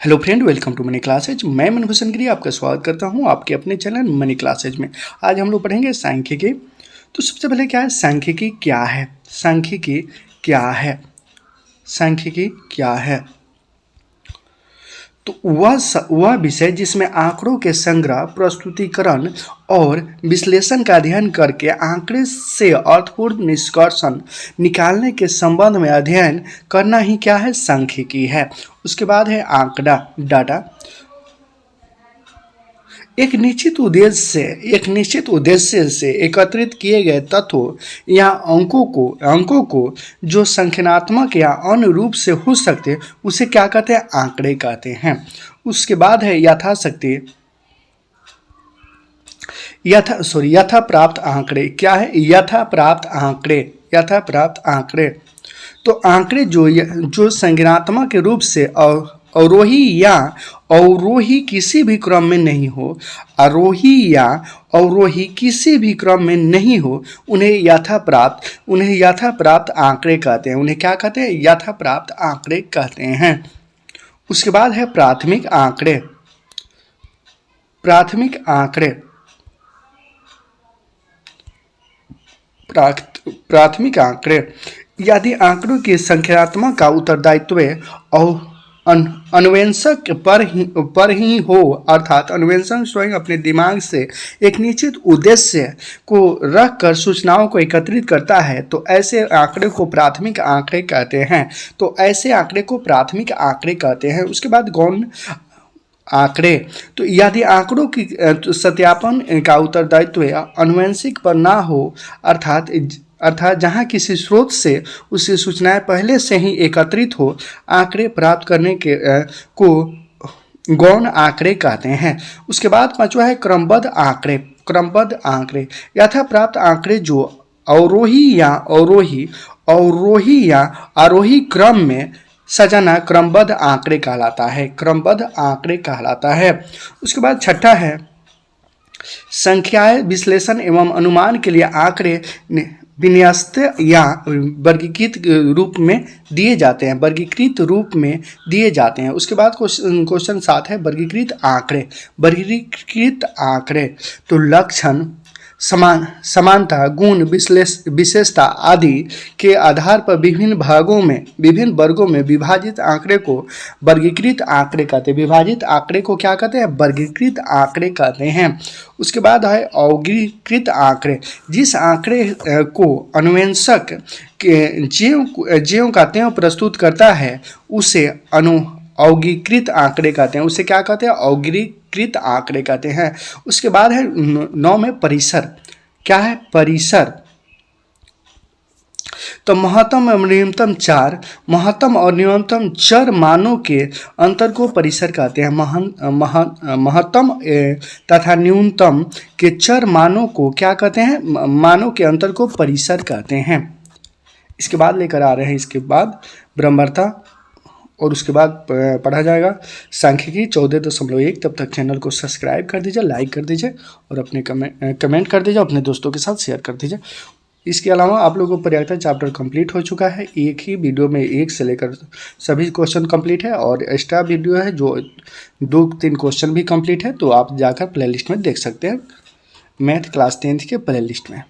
Hello friend, welcome to money classes. मैं मनभूषण गिरी आपका स्वागत करता हूं आपके अपने चैनल मनी क्लासेज में। आज हम लोग पढ़ेंगे सांख्यिकी। तो सबसे पहले क्या है सांख्यिकी? क्या है सांख्यिकी? क्या है सांख्यिकी? क्या है? तो वह विषय जिसमें आंकड़ों के संग्रह, प्रस्तुतिकरण और विश्लेषण का अध्ययन करके आंकड़े से अर्थपूर्ण निष्कर्ष निकालने के संबंध में अध्ययन करना ही क्या है? सांख्यिकी है। उसके बाद है आंकड़ा, डाटा। एक निश्चित उद्देश्य से एकत्रित किए गए तत्वों या अंकों को जो संख्यात्मक या अन्य रूप से हो सकते उसे क्या कहते हैं? आंकड़े कहते हैं। उसके बाद है यथाशक्ति यथा प्राप्त आंकड़े। क्या है? यथा प्राप्त आंकड़े। तो आंकड़े जो संज्ञानात्मक रूप से अवरोही या अवरोही किसी भी क्रम में नहीं हो, किसी भी क्रम में नहीं हो, उन्हें यथा प्राप्त आंकड़े कहते हैं। उन्हें क्या कहते हैं? यथा प्राप्त आंकड़े कहते हैं। उसके बाद है प्राथमिक आंकड़े। प्राथमिक आंकड़े यदि आंकड़ों की संख्यात्मक का उत्तरदायित्व अन्वेषक पर ही हो, अर्थात अन्वेषक स्वयं अपने दिमाग से एक निश्चित उद्देश्य को रखकर सूचनाओं को एकत्रित करता है, तो ऐसे आंकड़े को प्राथमिक आंकड़े कहते हैं। उसके बाद गौण आंकड़े। तो यदि आंकड़ों की सत्यापन का उत्तरदायित्व अनुवंशिक पर ना हो, अर्थात जहां किसी स्रोत से उसकी सूचनाएं पहले से ही एकत्रित हो, आंकड़े प्राप्त करने को गौण आंकड़े कहते हैं। उसके बाद पांचवा है क्रमबद्ध आंकड़े। यथा प्राप्त आंकड़े जो अवरोही या आरोही क्रम में सजाना क्रमबद्ध आंकड़े कहलाता है। उसके बाद छठा है संख्याएं विश्लेषण एवं अनुमान के लिए आंकड़े विन्यस्त या वर्गीकृत रूप में दिए जाते हैं। उसके बाद क्वेश्चन 7 है वर्गीकृत आंकड़े। तो लक्षण, समानता, गुण, विशेषता आदि के आधार पर विभिन्न वर्गों में विभाजित आंकड़े को वर्गीकृत आंकड़े कहते हैं। विभाजित आंकड़े को क्या कहते हैं? वर्गीकृत आंकड़े कहते हैं। उसके बाद है अवर्गीकृत आंकड़े। जिस आंकड़े को अन्वेषक ज्यों का त्यों प्रस्तुत करता है उसे अवर्गीकृत आंकड़े कहते हैं। उसे क्या कहते हैं? अवर्गीकृत आंकड़े कहते हैं। उसके बाद है 9 में परिसर। क्या है? परिसर। तो महत्तम और न्यूनतम चर मानों के अंतर को परिसर कहते हैं। महत्तम तथा न्यूनतम के चर मानों को क्या कहते हैं? मानों के अंतर को परिसर कहते हैं। इसके बाद लेकर आ रहे हैं इसके बाद ब्रह्मवर्ता, और उसके बाद पढ़ा जाएगा सांख्यिकी 14.1। तब तक चैनल को सब्सक्राइब कर दीजिए, लाइक कर दीजिए और अपने कमेंट कर दीजिए, अपने दोस्तों के साथ शेयर कर दीजिए। इसके अलावा आप लोगों को पर्याप्त चैप्टर कंप्लीट हो चुका है। एक ही वीडियो में 1 से लेकर सभी क्वेश्चन कंप्लीट है, और एक्स्ट्रा वीडियो है जो 2-3 क्वेश्चन भी कंप्लीट है। तो आप जाकर प्लेलिस्ट में देख सकते हैं, मैथ क्लास 10th के प्लेलिस्ट में।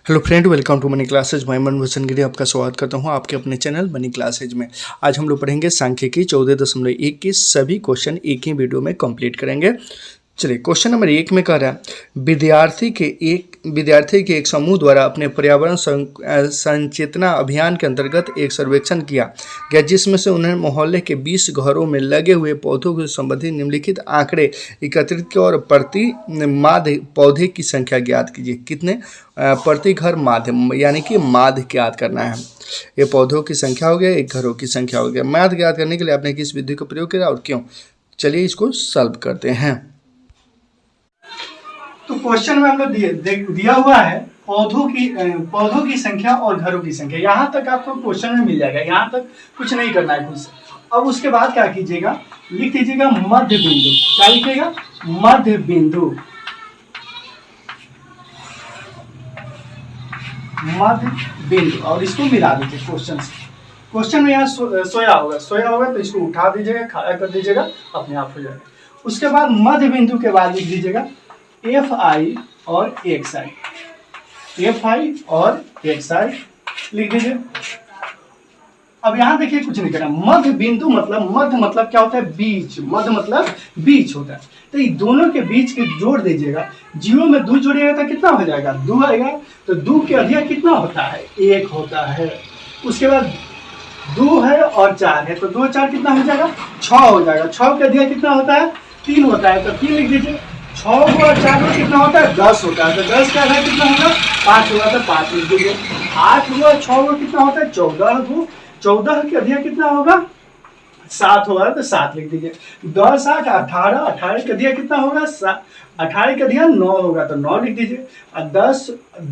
Hello friend, welcome to money classes. मैं मनभूषण गिरी आपका स्वागत करता हूं आपके अपने चैनल मनी क्लासेज में। आज हम लोग पढ़ेंगे सांख्यिकी 14.1 के सभी क्वेश्चन एक ही वीडियो में कंप्लीट करेंगे। चलिए, क्वेश्चन नंबर 1 में कह रहा है विद्यार्थी के एक समूह द्वारा अपने पर्यावरण संचेतना अभियान के अंतर्गत एक सर्वेक्षण किया गया, जिसमें से उन्होंने मोहल्ले के 20 घरों में लगे हुए पौधों से संबंधित निम्नलिखित आंकड़े एकत्रित किए और प्रति माध्य पौधे की संख्या ज्ञात कीजिए। कितने प्रति घर माध्य, यानी कि माध्य ज्ञात करना है। ये पौधों की संख्या हो गया, एक घरों की संख्या हो गया। माध्य ज्ञात करने के लिए आपने किस विधि का प्रयोग किया और क्यों? चलिए इसको सॉल्व करते हैं। तो क्वेश्चन में हम लोग दिया हुआ है पौधों की संख्या और घरों की संख्या। यहाँ तक आपको क्वेश्चन में मिल जाएगा, यहाँ तक कुछ नहीं करना है खुद से। अब उसके बाद क्या कीजिएगा, लिख दीजिएगा मध्य बिंदु। क्या लिखिएगा? मध्य बिंदु। और इसको मिला दीजिए क्वेश्चन से। क्वेश्चन में यहाँ सोया होगा तो इसको उठा दीजिएगा, खड़ा कर दीजिएगा, अपने आप हो जाएगा। उसके बाद मध्य बिंदु के बाद लिख दीजिएगा एफ आई और एक्स आई, एफ आई और एक्स आई लिख दीजिए। अब यहाँ देखिए कुछ नहीं करना, मध्य बिंदु मतलब क्या होता है, बीच, मध्य मतलब बीच होता है। तो ये दोनों के बीच के जोड़ दीजिएगा, जीरो में 2 जोड़िएगा तो कितना हो जाएगा, 2 आएगा। तो 2 के अधिक कितना होता है, 1 होता है। उसके बाद 2 है और 4 है, तो 2 4 कितना हो जाएगा, 6 हो जाएगा। 6 के अधिक कितना होता है, 3 होता है, तो 3 लिख दीजिए। 6 और 4 कितना होता है, 10 होता है, तो 10 का अधिक कितना होगा, 5 होगा, तो 5 लिख दीजिए। 8 हुआ 6 कितना होता है, 14 14 के अधिक कितना होगा, 7 होगा, तो 7 लिख दीजिए। 10 8 18, 18 के अधिक कितना होगा, 18 के अधिक 9 होगा, तो 9 लिख दीजिए।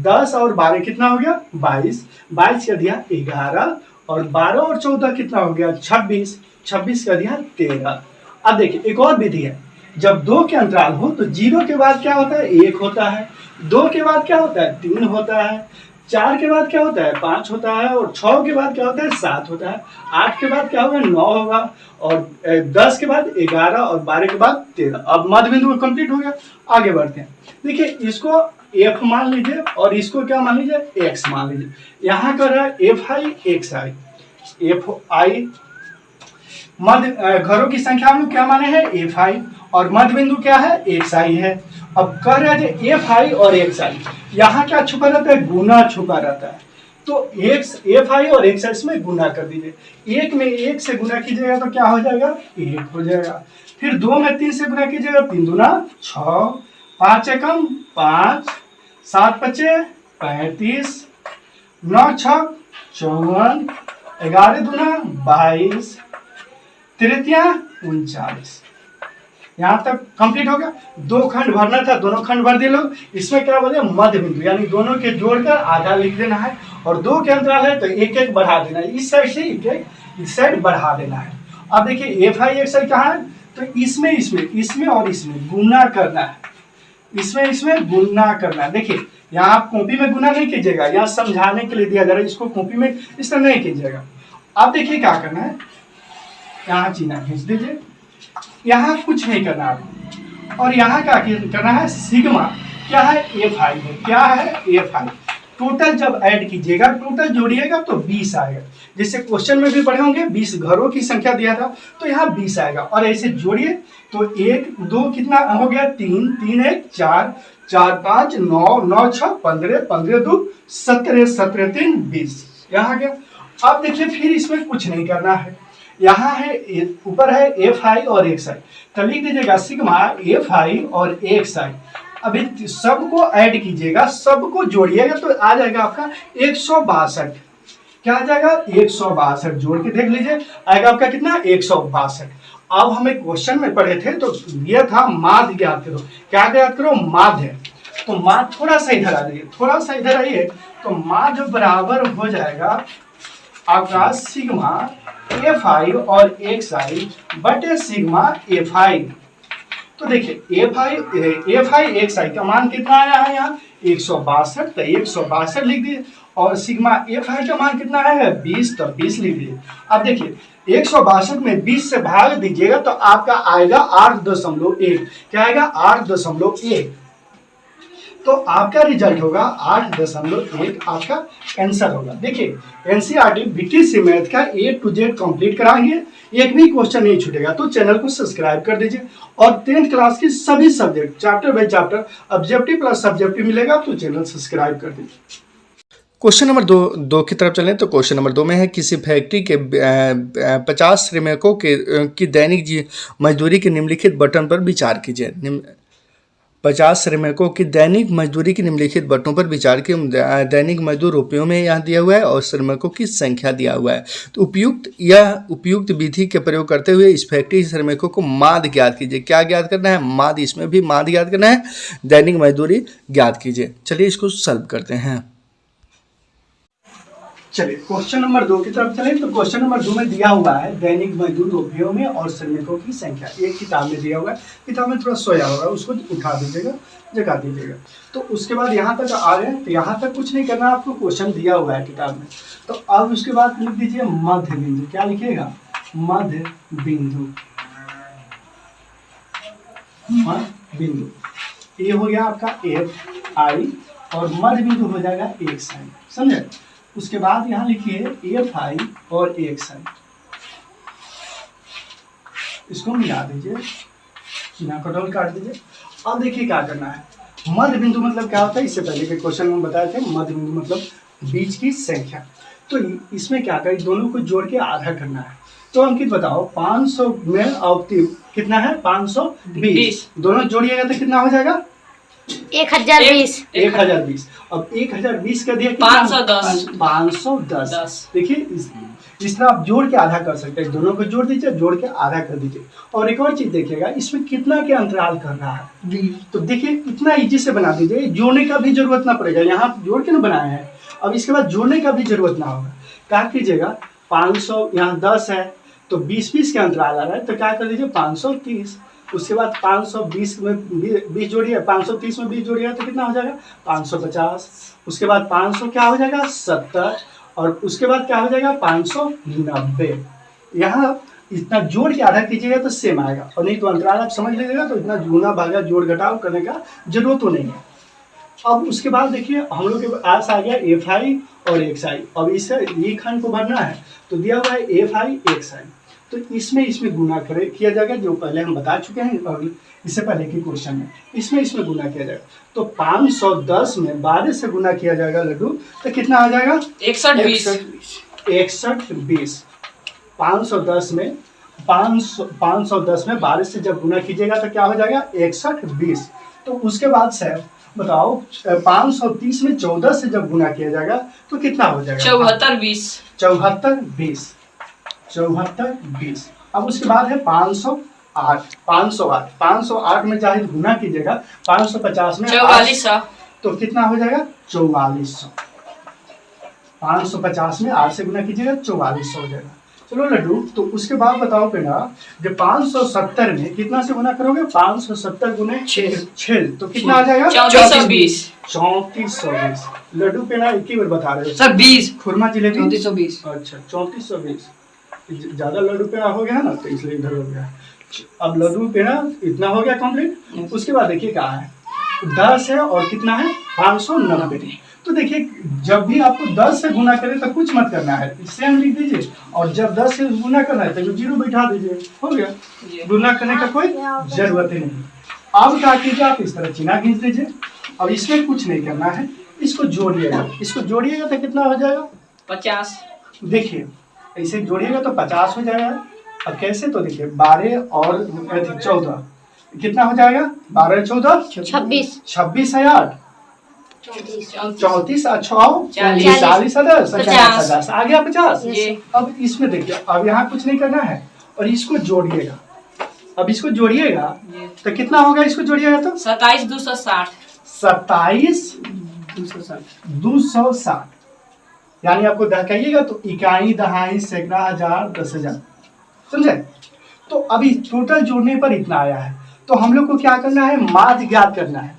10 और 12 कितना हो गया, 22, 22 के अधिक 11, और 12 और 14 कितना हो गया, 26, 26 के अधिक 13। अब देखिए एक और विधि है, जब 2 के अंतराल हो तो 0 के बाद क्या होता है, 1 होता है, 2 के बाद क्या होता है, 3 होता है, 4 के बाद क्या होता है, 5 होता है, और 6 के बाद क्या होता है, 7 होता है, 8 के बाद क्या होगा, 9 होगा, और 10 के बाद 11, और 12 के बाद 13। अब मध्य बिंदु कंप्लीट हो गया। आगे बढ़ते हैं, देखिए इसको एफ मान लीजिए और इसको क्या मान लीजिए, एक्स मान लीजिए। यहाँ कर रहा है F I X I, F I मध्य घरों की संख्या हम लोग क्या माने हैं, एफ आई, और मध्य बिंदु क्या है, एक्स आई है। अब कह रहे हैं एफ आई और एक्स आई, यहाँ क्या छुपा रहता है, गुना छुपा रहता है। तो एक्स एफ आई और एक्स आई में गुना कर दीजिए। 1 में 1 से गुना कीजिएगा तो क्या हो जाएगा, 1 हो जाएगा। फिर 2 में 3 से गुना कीजिएगा, 3 दूना 6, 5 एकम 5, 7 पचे 35, 9 छक 54, 11 दूना 22, तृतीया 39। यहाँ तक कंप्लीट हो गया। 2 खंड भरना था, दोनों खंड भर दिए लोग। इसमें क्या बोले, मध्य बिंदु, यानी दोनों के जोड़कर आधा लिख देना है, और 2 के अंतराल है तो 1 1 बढ़ा देना है, इस साइड से 1 1 इस साइड बढ़ा देना है। अब देखिए एफ आई एक्स आई कहाँ है, तो इसमें और इसमें गुना करना है, इसमें गुना करना है। देखिए यहाँ आप कॉपी में गुना नहीं कीजिएगा, यहाँ समझाने के लिए दिया जा रहा है, इसको कॉपी में इस तरह नहीं कीजिएगा। अब देखिए क्या करना है, यहाँ चिन्ह खींच दीजिए, यहाँ कुछ नहीं करना आपको, और यहाँ क्या करना है, सिग्मा क्या है, एफ आई है, क्या है, एफ आई। टोटल जब ऐड कीजिएगा, टोटल जोड़िएगा तो 20 आएगा। जैसे क्वेश्चन में भी पढ़े होंगे 20 घरों की संख्या दिया था, तो यहाँ 20 आएगा। और ऐसे जोड़िए तो 1 2 कितना हो गया, 3 3 1 4 4 5 9 9 6 15 15 2 17 17 3 20, यहाँ गया। अब देखिए फिर इसमें कुछ नहीं करना है, यहाँ है ऊपर है एफ आई और एक्स आई, तो लिख दीजिएगा सिग्मा एफ आई और एक्स आई। अभी सबको ऐड कीजिएगा, सबको जोड़िएगा तो आ जाएगा आपका 162। क्या आ जाएगा, 162। जोड़ के देख लीजिए, आएगा आपका कितना, 162। अब हमें क्वेश्चन में पढ़े थे तो ये था माध्य ज्ञात करो। क्या ज्ञात करो, माध्य। तो माध्य थोड़ा सा इधर आ जाइए, थोड़ा सा इधर आइए, तो माध्य बराबर हो जाएगा आपका सिग्मा एफ आई और एक्स आई बटे सिग्मा एफ आई। तो देखिए एफ आई एक्स आई का मान कितना आया है, यहाँ 162, तो 162 लिख दिए, और सिग्मा एफ आई का मान कितना है, 20, तो 20 लिख दिए। अब देखिए 162 में 20 से भाग दीजिएगा तो आपका आएगा 8.1। क्या आएगा, 8.1। तो आपका रिजल्ट होगा 8.1, आपका आंसर होगा। देखिए एनसीईआरटी बीटीसी मैथ का A to Z कंप्लीट कराएंगे, एक भी क्वेश्चन नहीं छूटेगा। तो चैनल को सब्सक्राइब कर दीजिए, और 10th क्लास की सभी subject chapter by chapter objective plus subjective मिलेगा, तो चैनल सब्सक्राइब कर दीजिए। क्वेश्चन नंबर 2 की तरफ चलें तो क्वेश्चन नंबर 2 में है, किसी फैक्ट्री के 50 श्रमिकों की दैनिक मजदूरी के निम्नलिखित बटन पर विचार कीजिए। 50 श्रमिकों की दैनिक मजदूरी की निम्नलिखित बटनों पर विचार की। दैनिक मजदूर रुपयों में यहाँ दिया हुआ है और श्रमिकों की संख्या दिया हुआ है। तो उपयुक्त विधि के प्रयोग करते हुए इस फैक्ट्री श्रमिकों को माध्य ज्ञात कीजिए। क्या ज्ञात करना है, माध्य, इसमें भी माध्य ज्ञात करना है, दैनिक मजदूरी ज्ञात कीजिए। चलिए इसको सॉल्व करते हैं। चलिए क्वेश्चन नंबर 2 की तरफ चले। तो क्वेश्चन नंबर 2 में दिया हुआ है दैनिक मजदूर उपयोग में और श्रमिकों की संख्या। एक किताब में दिया हुआ है, किताब में थोड़ा सोया होगा, उसको उठा दीजिएगा, जगा दीजिएगा। तो उसके बाद यहाँ तक आ गए, तो यहाँ तक कुछ नहीं करना, आपको क्वेश्चन दिया हुआ है किताब में। तो अब उसके बाद लिख दीजिए मध्य बिंदु। क्या लिखिएगा? मध्य बिंदु। मध्य बिंदु ये हो गया आपका एफ आई और मध्य बिंदु हो जाएगा एक्स आई। समझे? उसके बाद यहाँ लिखिए एफ आई और एक्स आई, इसको मिला दीजिए, सीना कटौल काट दीजिए। अब देखिए क्या करना है। मध्य बिंदु मतलब क्या होता है, इससे पहले के क्वेश्चन में बताए थे। मध्य बिंदु मतलब बीच की संख्या। तो इसमें क्या करें, दोनों को जोड़ के आधा करना है। तो अंकित बताओ 500 में अवतिव कितना है? 520। दोनों जोड़िएगा तो कितना हो जाएगा? 1020। 1020। अब 1020 का दिया 510। 510। देखिए इस तरह आप जोड़ के आधा कर सकते हैं। दोनों को जोड़ दीजिए, जोड़ के आधा कर दीजिए। और एक और चीज देखिएगा, इसमें कितना के अंतराल कर रहा है। तो देखिए इतना इजी से बना दीजिए, जोड़ने का भी जरूरत ना पड़ेगा। यहाँ जोड़ के ना बनाए हैं, अब इसके बाद जोड़ने का भी जरूरत ना होगा। क्या कीजिएगा, 500 यहाँ 10 है तो 20-20 के अंतराल आ रहा है, तो क्या कर दीजिए 530। उसके बाद 520 में 20 जोड़िए, 530 में 20 जोड़िए तो कितना हो जाएगा? 550। उसके बाद 500 क्या हो जाएगा? 70। और उसके बाद क्या हो जाएगा? 590। यहाँ इतना जोड़ के आधा कीजिएगा तो सेम आएगा, और नहीं तो अंतराल आप समझ लीजिएगा। तो इतना गुना भागा जोड़ घटाव करने का जरूरत तो नहीं है। अब उसके बाद देखिए हम लोग के पास आ गया एफ आई और एक्स आई। अब इसे ये खंड को भरना है, तो दिया हुआ है एफ आई एक्स आई। तो इसमें गुना किया जाएगा, जो पहले हम बता चुके हैं और इससे पहले के क्वेश्चन में। इसमें गुना किया जाएगा। तो 510 में 12 से गुना किया जाएगा लड्डू, तो कितना आ जाएगा? 6120। 510 में 510 में 12 से जब गुना कीजिएगा तो क्या हो जाएगा? 6120। तो उसके बाद से बताओ 530 में 14 से जब गुना किया जाएगा तो कितना हो जाएगा? 7420। 7420। अब उसके बाद है 508 में चाहे गुना कीजिएगा 550 में 4400। तो कितना हो जाएगा? 4400। 550 में 8 से गुना कीजिएगा 4400 हो जाएगा। चलो लड्डू, तो उसके बाद बताओ बेटा, जब 570 में कितना से गुना करोगे? 570 गुने 6 तो कितना आ जाएगा? 3420। 3420। लड्डू पे ना एक ही बार बता रहे हो सर 20। खुरमा जिलेबी 3420। अच्छा 3420। ज्यादा लड्डू पेड़ा हो गया ना, तो इसलिए इधर हो गया। अब लड्डू पेड़ा इतना हो गया कंप्लीट। उसके बाद देखिए क्या है, 10 है और कितना है? 590। तो देखिए जब भी आपको 10 से गुना करें तो कुछ मत करना है, इससे हम लिख दीजिए। और जब 10 से गुना करना है तो 0 बैठा दीजिए, हो गया। गुना करने का कोई जरूरत ही नहीं। अब क्या कीजिए, आप इस तरह चिन्ह खींच दीजिए। अब इसमें कुछ नहीं करना है, इसको जोड़िएगा। इसको जोड़िएगा तो कितना हो जाएगा? 50। देखिए ऐसे जोड़िएगा तो 50 हो जाएगा। अब कैसे, तो देखिए 12 और 14 कितना हो जाएगा? 12 14 26 है 8 34 और 6 40 50 आ गया 50। अब इसमें देखिए, अब यहाँ कुछ नहीं करना है और इसको जोड़िएगा। अब इसको जोड़िएगा तो कितना होगा? इसको जोड़िएगा तो 27260। 27260। यानी आपको दहकाइएगा तो इकाई, दहाई, सैकड़ा, हजार, 10,000। समझे? तो अभी टोटल जोड़ने पर इतना आया है। तो हम लोग को क्या करना है? माध्य ज्ञात करना है।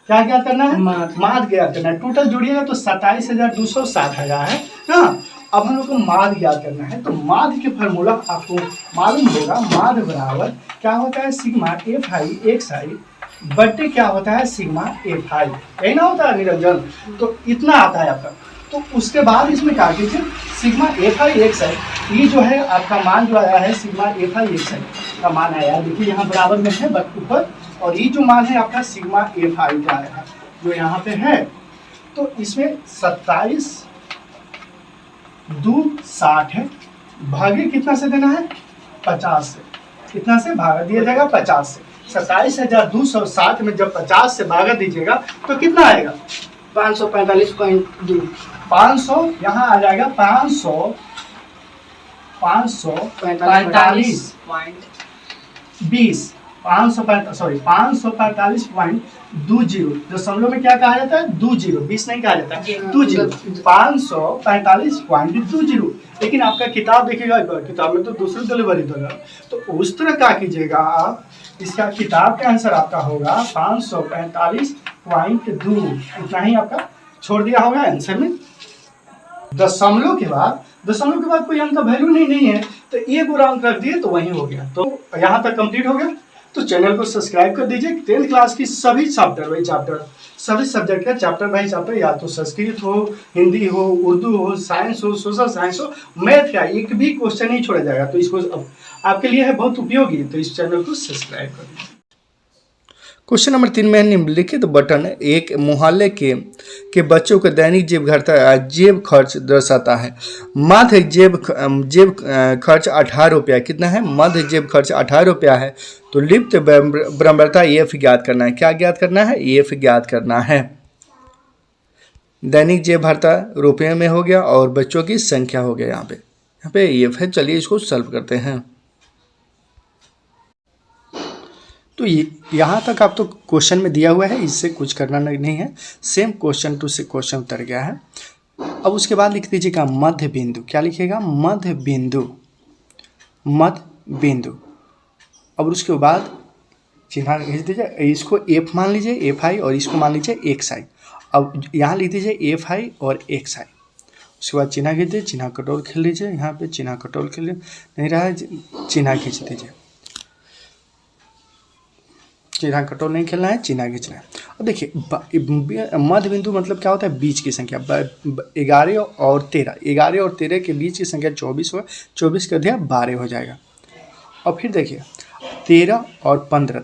क्या ज्ञात करना है? माध्य ज्ञात करना है। टोटल जोड़िएगा तो 27,260 आया है ना। अब हम लोग को माध्य ज्ञात करना है। तो माध्य के फॉर्मूला आपको मालूम होगा। माध्य बराबर क्या होता है? सिग्मा एफ आई एक्स आई बटे क्या होता है? सिग्मा एफ आई। यही ना होता है निरंजन? तो इतना आता है आपका। तो उसके बाद इसमें क्या कीजिए, सिग्मा एफ आई एक्स आई, ये जो है आपका मान जो आया है सिग्मा एफ आई एक्स आई का मान आया है। देखिए यहाँ बराबर में है ऊपर, और ये जो मान है आपका सिग्मा एफ आई का आया है जो यहाँ पे है। तो इसमें 27,260 है, भागे कितना से देना है? 50 से। कितना से भागा दिया जाएगा? 50 से। 27,260 में जब 50 से भागा दीजिएगा तो कितना आएगा? 545.2। 500 यहाँ आ जाएगा 545.20 545.20 दशमलव में क्या कहा जाता है 20, 20 नहीं कहा जाता है 20, 545.20। लेकिन आपका किताब देखिएगा, किताब में तो दूसरी डिलीवरी देगा, तो उस तरह क्या कीजिएगा आप, इसका किताब का आंसर आपका होगा 545.2, इतना ही आपका छोड़ दिया होगा आंसर में। दशमलव के बाद कोई अंक का वैल्यू नहीं है, तो एक और अंक रख दिए तो वही हो गया। तो यहाँ तक कंप्लीट हो गया। तो चैनल को सब्सक्राइब कर दीजिए। 10th क्लास की सभी चैप्टर सभी सब्जेक्ट का चैप्टर बाई चैप्टर, या तो संस्कृत हो, हिंदी हो, उर्दू हो, साइंस हो, सोशल साइंस हो, मैथ का एक भी क्वेश्चन नहीं छोड़ा जाएगा। तो इसको आपके लिए है बहुत उपयोगी, तो इस चैनल को सब्सक्राइब कर दीजिए। क्वेश्चन नंबर 3 में निम्नलिखित बटन एक मोहल्ले के बच्चों का दैनिक जेब खर्च दर्शाता है। माध्य जेब खर्च 18 रुपया कितना है? मध्य जेब खर्च 18 रुपया है। तो लिप्त बराबरता एफ ज्ञात करना है। क्या ज्ञात करना है? एफ ज्ञात करना है। दैनिक जेब भरता रुपये में हो गया और बच्चों की संख्या हो गया। यहाँ पे एफ है। चलिए इसको सॉल्व करते हैं। तो यहाँ तक आप तो क्वेश्चन में दिया हुआ है, इससे कुछ करना नहीं है। सेम क्वेश्चन टू से क्वेश्चन उतर गया है। अब उसके बाद लिख दीजिएगा मध्य बिंदु। क्या लिखिएगा? मध्य बिंदु। अब उसके बाद चिन्ह खींच दीजिए। इसको एफ मान लीजिए, एफ आई, और इसको मान लीजिए एक्स आई। अब यहाँ लिख दीजिए एफ आई और एक्स आई। उसके बाद चिन्ह खींच दीजिए, चिन्ह कटोल खेल लीजिए। यहाँ पे चिन्ह कटोल खेल नहीं रहा है, चिन्ह खींच दीजिए। चिन्ह कटोल नहीं खेलना है, चिन्ह खींचना है। अब देखिए मध्य बिंदु मतलब क्या होता है? बीच की संख्या। 11 और 13 के बीच की संख्या 24 होगा। 24 का अधिक 12 हो जाएगा। और फिर देखिए 13 और 15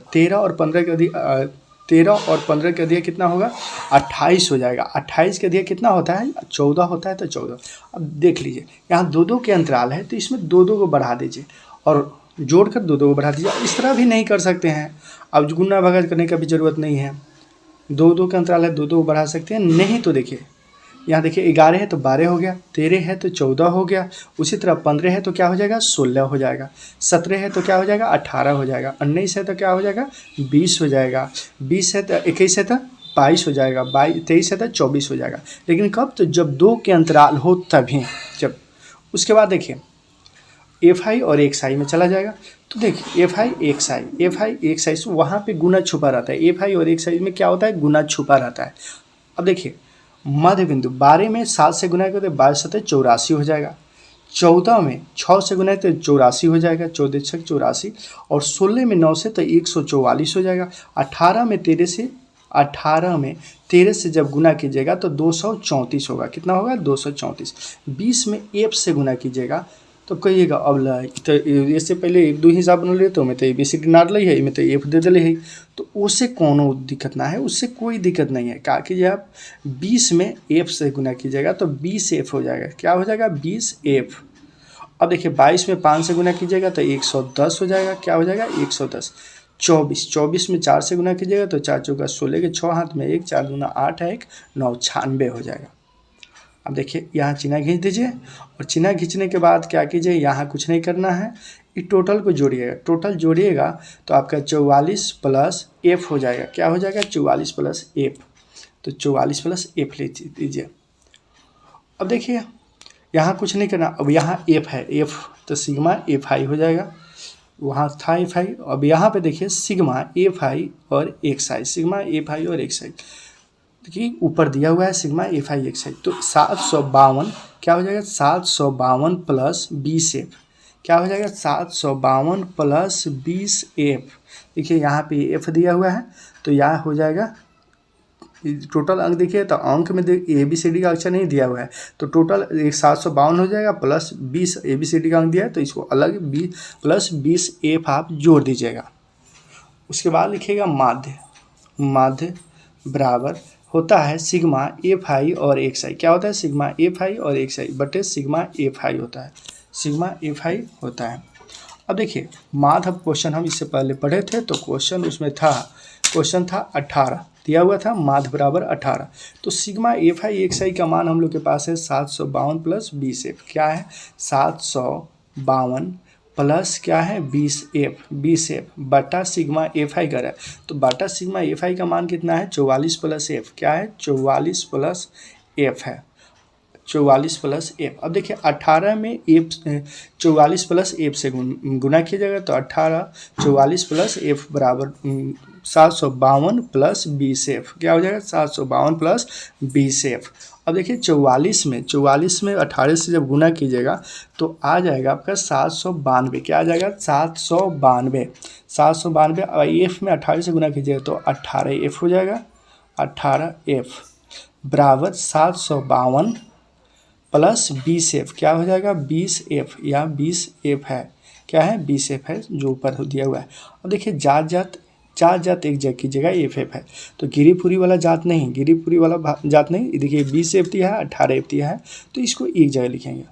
के अधिक कितना होगा? 28 हो जाएगा। 28 के अधिक कितना होता है? 14 होता है। तो 14। अब देख लीजिए यहाँ 2-2 के अंतराल है, तो इसमें 2-2 को बढ़ा दीजिए और जोड़कर 2-2 को बढ़ा दीजिए। इस तरह भी नहीं कर सकते हैं। अब गुना भागा करने का भी ज़रूरत नहीं है। 2-2 का अंतराल है, 2-2 को बढ़ा सकते हैं। नहीं तो देखिए यहाँ देखिए 11 है तो 12 हो गया, 13 है तो 14 हो गया। उसी तरह 15 है तो क्या हो जाएगा? 16 हो जाएगा। 17 है तो क्या हो जाएगा? 18 हो जाएगा। 19 है तो क्या हो जाएगा? 20 हो जाएगा। 20 है तो 21 है तो 22 हो जाएगा। 23 है तो 24 हो जाएगा। लेकिन कब? तो जब 2 के अंतराल हो तभी। जब उसके बाद देखिए एफ आई और एक्स आई में चला जाएगा। तो देखिए एफ आई एक्स आई से वहाँ पे गुना छुपा रहता है। एफ आई और एक्स आई में क्या होता है? गुना छुपा रहता है। अब देखिए मध्य बिंदु 12 में 7 से गुना करते 12 7 84 हो जाएगा। 14 में 6 से गुना तो 84 हो जाएगा। 14 6 84। और 16 में 9 से तो 144 हो जाएगा। 18 में 13 से जब गुना कीजिएगा तो 234 होगा। कितना होगा? 234। 20 में एफ से गुना कीजिएगा तो कहिएगा अब तो इससे पहले 1 2 हिसाब बन तो मैं तो ए बी सी डी नार ली है, मैं तो एफ दे दिले है। तो उससे कोनो दिक्कत ना है, उससे कोई दिक्कत नहीं है। क्या कीजिए आप 20 में एफ से गुना कीजिएगा तो 20 एफ हो जाएगा। क्या हो जाएगा? 20 एफ। अब देखिए 22 में 5 से गुना कीजिएगा तो 110 हो जाएगा। क्या हो जाएगा? 110। 24 में 4 से गुना कीजिएगा तो 4 चौका 16 के 6 हाथ में 1, 4 दूना 8 है 1, 9 96 हो जाएगा। अब देखिए यहाँ चिन्ह खींच दीजिए और चिन्ह खींचने के बाद क्या कीजिए, यहाँ कुछ नहीं करना है, इस टोटल को जोड़िएगा। टोटल जोड़िएगा तो आपका 44 प्लस एफ हो जाएगा। क्या हो जाएगा? 44 प्लस एफ। तो 44 प्लस एफ ले दीजिए। अब देखिए यहाँ कुछ नहीं करना। अब यहाँ एफ है, एफ तो सिग्मा एफ आई हो जाएगा। वहाँ था एफ आई। अब यहाँ पे देखिए सिग्मा एफ आई और एक्स आई, सिग्मा एफ आई और एक्स आई। देखिए ऊपर दिया हुआ है सिग्मा एफ आई एक्स आई। तो 752 क्या हो जाएगा? 752 प्लस 20 एफ। क्या हो जाएगा? 752 प्लस 20 एफ। देखिए यहाँ पे एफ दिया हुआ है तो यहाँ हो जाएगा टोटल अंक। देखिए तो अंक में ए बी सी डी का अक्षर नहीं दिया हुआ है, तो टोटल 752 हो जाएगा plus 20 A B C D का अंक दिया है, तो इसको अलग प्लस 20 एफ आप जोड़ दीजिएगा। उसके बाद लिखिएगा माध्य बराबर होता है सिग्मा एफ आई और एक्स आई। क्या होता है? सिग्मा एफ आई और एक्स आई बटे सिग्मा एफ आई होता है। सिग्मा एफ आई होता है। अब देखिए माध्य क्वेश्चन हम इससे पहले पढ़े थे, तो क्वेश्चन उसमें था, क्वेश्चन था 18 दिया हुआ था, माध्य बराबर 18। तो सिग्मा एफ आई एक्स आई का मान हम लोग के पास है 752 प्लस 20 एफ। क्या है? 752 प्लस क्या है 20F बटा सिग्मा एफ आई कर रहा है। तो बटा सिग्मा एफ आई का मान कितना है 44 प्लस एफ, क्या है 44 प्लस एफ है, 44 प्लस एफ। अब देखिए 18 में एफ 44 प्लस एफ से गुना किया जाएगा तो 18 44 प्लस एफ बराबर 752 प्लस 20F, क्या हो जाएगा 752 प्लस 20F। अब देखिए 44 में 18 से जब गुना कीजिएगा तो आ जाएगा आपका 792, क्या आ जाएगा 792 और एफ में 18 से गुना कीजिएगा तो 18F हो जाएगा, 18F बराबर 752 प्लस 20F, क्या हो जाएगा 20F, या 20F है, क्या है 20F है जो ऊपर दिया हुआ है। अब देखिए जात एक जगह की जगह एफ है, तो गिरीपुरी वाला जात नहीं, देखिए 20F दिया है 18F दिया है, तो इसको एक जगह लिखेंगे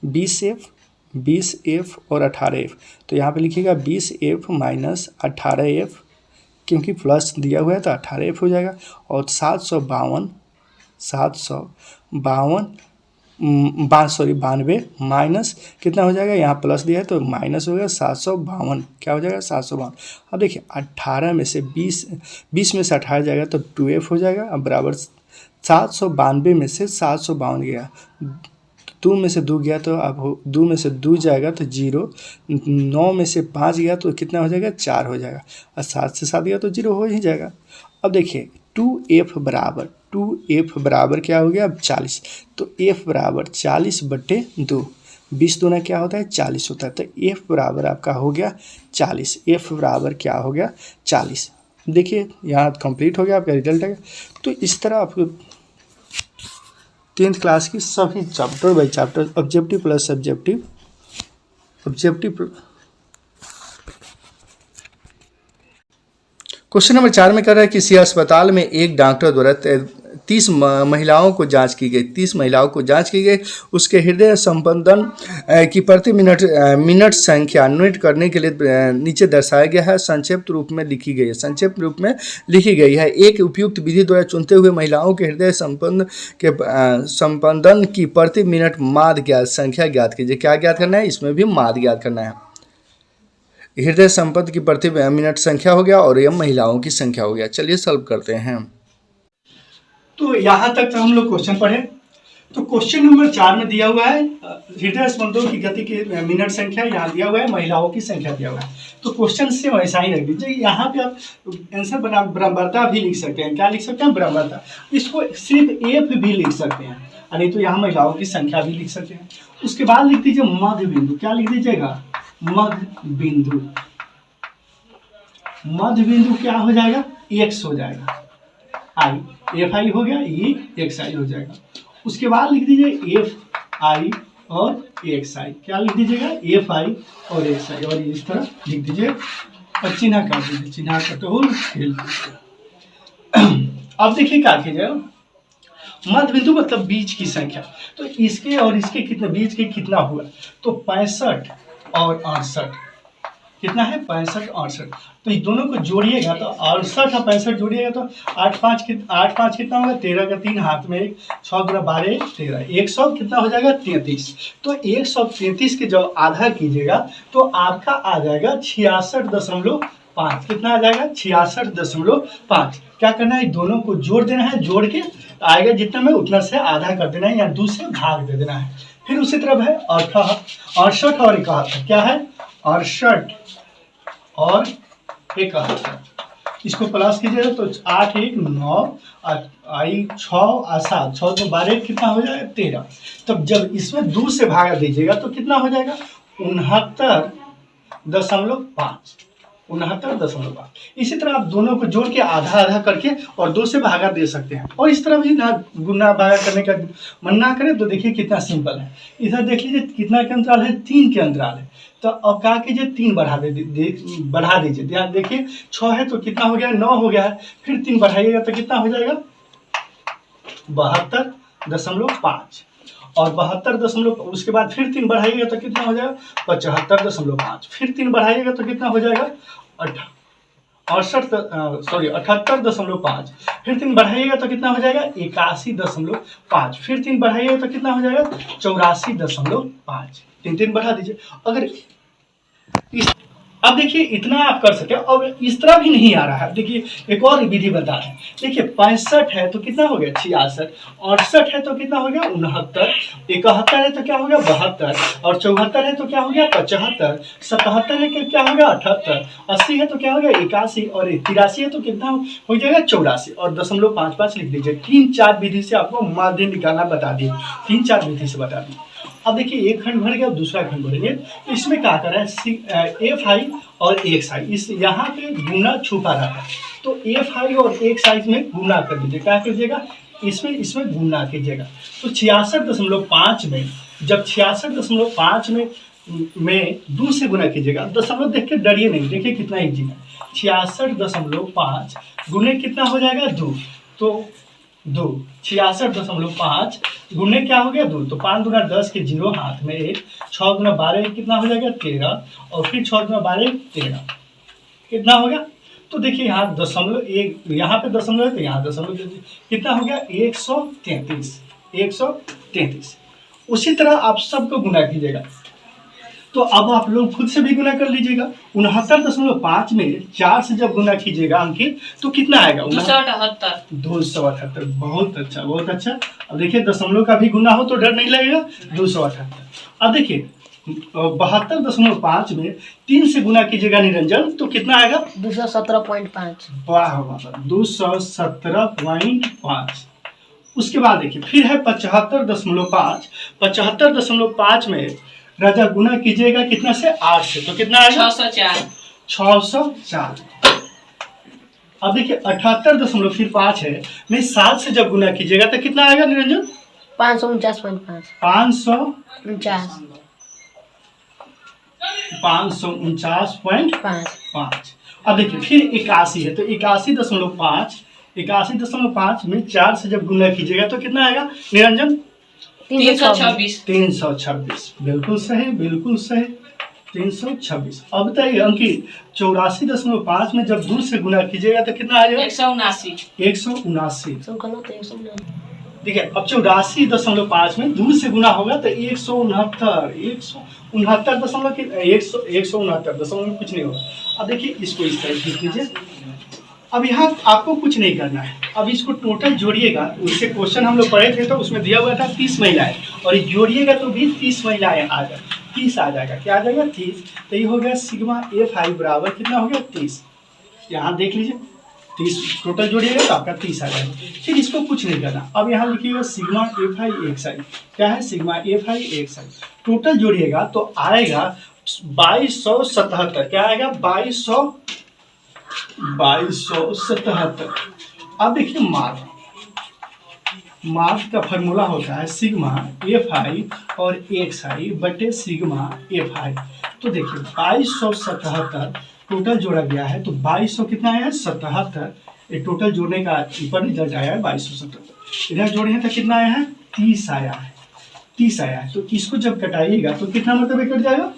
20F और 18F, तो यहाँ पे लिखिएगा 20F माइनस 18F, क्योंकि प्लस दिया हुआ है तो 18F हो जाएगा, और 92 माइनस कितना हो जाएगा, यहाँ प्लस दिया है तो माइनस हो गया 752, क्या हो जाएगा 752। अब देखिए 18 में से 20 में से 18 जाएगा तो 2F हो जाएगा, अब बराबर 792 में से 752 गया, 2 में से 2 गया तो अब 2 में से 2 जाएगा तो 0, 9 में से 5 गया तो कितना हो जाएगा 4 हो जाएगा, और 7 से 7 गया तो 0 हो ही जाएगा। अब देखिए 2F बराबर क्या हो गया अब 40, तो F बराबर 40/2, 20 दूना क्या होता है 40 होता है, तो F बराबर आपका हो गया 40, F बराबर क्या हो गया 40। देखिए यहाँ कंप्लीट हो गया आपका रिजल्ट है। तो इस तरह आपको 10th क्लास की सभी chapter by chapter, objective plus subjective, question number 4 में कर रहा है किसी अस्पताल में एक डॉक्टर द्वारा 30 महिलाओं को जांच की गई, उसके हृदय संपंदन की प्रति मिनट संख्या नोट करने के लिए नीचे दर्शाया गया है, संक्षिप्त रूप में लिखी गई है। एक उपयुक्त विधि द्वारा चुनते हुए महिलाओं के हृदय संपंदन की प्रति मिनट माद संख्या ज्ञात कीजिए। क्या ज्ञात करना है, इसमें भी माद ज्ञात करना है। हृदय संपद की प्रति मिनट संख्या हो गया और यह महिलाओं की संख्या हो गया। चलिए सॉल्व करते हैं। तो यहाँ तक हम लोग क्वेश्चन पढ़े। तो क्वेश्चन नंबर 4 में दिया हुआ है हृदय स्पंदनों की गति की मिनट संख्या, यहाँ दिया हुआ है महिलाओं की संख्या दिया हुआ है। तो क्वेश्चन से वैसा ही रख दीजिए। यहाँ पे आप आंसर बराबरता भी लिख सकते हैं। क्या लिख सकते हैं, बराबरता। इसको सिर्फ एफ भी लिख सकते हैं, नहीं तो यहाँ महिलाओं की संख्या भी लिख सकते हैं। उसके बाद लिख दीजिए मध्य बिंदु। क्या लिख दीजिएगा, मध्य बिंदु क्या हो जाएगा, एक्स हो जाएगा, आई एफ आई हो गया, ये एक्स आई हो जाएगा। उसके बाद लिख दीजिए एफ आई और एक्स आई। क्या लिख दीजिएगा, एफ आई और एक्स आई, और इस तरह लिख दीजिए और चिन्ह कर दीजिए, चिन्ह करते हो खेल। अब देखिए क्या कीजिएगा, मध्य बिंदु मतलब बीच की संख्या। तो इसके और इसके कितना, बीच के कितना हुआ, तो 65 और 68। कितना है, 65 और 68। तो इस दोनों को जोड़िएगा तो 68 और 65 जोड़िएगा तो 8 5 कितना होगा, 13 का 3 हाथ में 1, 6 गुना 12 13, 100 कितना हो जाएगा 33। तो 133 के जब आधा कीजिएगा तो आपका आ जाएगा 66.5। कितना आ जाएगा, 66.5। क्या करना है, दोनों को जोड़ देना है, जोड़ के आएगा जितना में उतना से आधा कर देना है या 2 से भाग दे देना है। फिर उसी तरफ है 68 और 71। क्या है, 68 और 71। इसको प्लस कीजिएगा तो 8 1 9 आई 6 और 7, 6 तो 12 कितना हो जाएगा 13। तब जब इसमें 2 से भागा दीजिएगा तो कितना हो जाएगा 69.5। 69.5। इसी तरह आप दोनों को जोड़ के आधा आधा करके और 2 से भागा दे सकते हैं। और इस तरह भी ना गुना भागा करने का मन ना करें तो देखिए कितना सिंपल है। इधर देख लीजिए कितना के अंतराल है, 3 के अंतराल है। तो अब क्या कीजिए, 3 बढ़ा दीजिए। ध्यान देखिए 6 है तो कितना हो गया, 9 हो गया है। फिर 3 बढ़ाइएगा तो कितना हो जाएगा 72.5 और 72 उसके बाद फिर 3 बढ़ाइएगा तो कितना हो जाएगा 75.5। फिर 3 बढ़ाइएगा तो कितना हो जाएगा 78.5, फिर 3 बढ़ाइएगा तो कितना हो जाएगा 81.5, फिर 3 बढ़ाइएगा तो कितना हो जाएगा 84.5, 3 बढ़ा दीजिए। अगर इस अब देखिए इतना आप कर सकते हैं। अब इस तरह भी नहीं आ रहा है, देखिए एक और विधि बता रहे हैं। देखिए 65 है तो कितना हो गया 66, 68 है तो कितना हो गया 69, 71 है तो क्या हो गया 72, और 74 है तो क्या हो गया 75, 77 है तो क्या हो गया 78, 80 है तो क्या हो गया 81, और 83 है तो कितना हो जाएगा 84, और 0.55 लिख लीजिए। 3-4 विधि से आपको माध्य निकालना बता दिए, 3-4 विधि से बता दिए। अब देखिए एक खंड भर गया, दूसरा खंड भरेंगे तो इसमें क्या कर रहा है एफ आई और एक्स आई, इस यहाँ पे गुना छुपा रहा है, तो एफ आई और एक्स आई में गुना कर दीजिए। क्या कीजिएगा इसमें गुना कीजिएगा। तो 66.5 में जब 66.5 में 2 से गुना कीजिएगा, दशमलव देख के डरिए नहीं, देखिए कितना ईजी है। 66.5 गुने कितना हो जाएगा 2, तो 2 66.5 गुने क्या हो गया 2, तो 5 दूना 10 के 0 हाथ में 1, 6 दूना 12 कितना हो जाएगा 13, और फिर 6 दूना 12 13 कितना हो गया। तो देखिए यहाँ दशमलव एक, यहाँ पे दशमलव है तो यहाँ दशमलव कितना हो गया 133। उसी तरह आप सबको गुना कीजिएगा। तो अब आप लोग खुद से भी गुना कर लीजिएगा। 69.5 में 4 से जब गुना कीजिएगा अंकित तो कितना आएगा 278। बहुत अच्छा बहुत अच्छा। अब देखिए दशमलव का भी गुना हो तो डर नहीं लगेगा। 278। अब देखिए 72.5 में 3 से गुना कीजिएगा निरंजन तो कितना आएगा 217.5। वाह वाह 217.5। उसके बाद देखिए फिर है 75.5। 75.5 में राजा गुना कीजिएगा कितना से 8 से, तो कितना आएगा 604। अब देखिए 78.5 है में 7 से जब गुना कीजिएगा तो कितना आएगा निरंजन 549.5। 549.5। अब देखिए फिर 81 है तो 81.5 में 4 से जब गुना कीजिएगा तो कितना आएगा निरंजन 326। बिल्कुल सही 326। अब बताइए अंकित 84.5 में जब 2 से गुना कीजिएगा तो कितना आ जाएगा 179। देखिए अब 84.5 में 2 से गुना होगा तो 169 में कुछ नहीं होगा। अब देखिए इसको इस तरह लिख लीजिए। अब यहाँ आपको कुछ नहीं करना है, अब इसको टोटल जोड़िएगा। उससे क्वेश्चन हम लोग पढ़े थे तो उसमें दिया हुआ था 30 महिलाएं, और जोड़िएगा तो भी 30 महिलाएं आ जाए 30 आ जाएगा। क्या आ जाएगा 30। तो ये हो गया सिग्मा एफ आई बराबर कितना हो गया 30। यहाँ देख लीजिए 30 टोटल जोड़िएगा तो आपका 30 आ जाएगा। फिर इसको कुछ नहीं करना। अब यहाँ लिखिएगा sigma F I X I. क्या है sigma F I X I. Total जोड़िएगा तो आएगा 2277। क्या आएगा 2277। अब देखिए मार्क का फॉर्मूला होता है सिग्मा एफ आई और एक्स आई बटे सिग्मा एफ आई। तो देखिए 2277 टोटल जोड़ा गया है, तो 2200 कितना आया है 77। ये टोटल जोड़ने का ऊपर रिजल्ट आया है 2277। इधर जोड़े हैं तो कितना आया है 30 आया है। 30 आया है तो इसको जब कटाइएगा तो कितना मरतबे कट जाएगा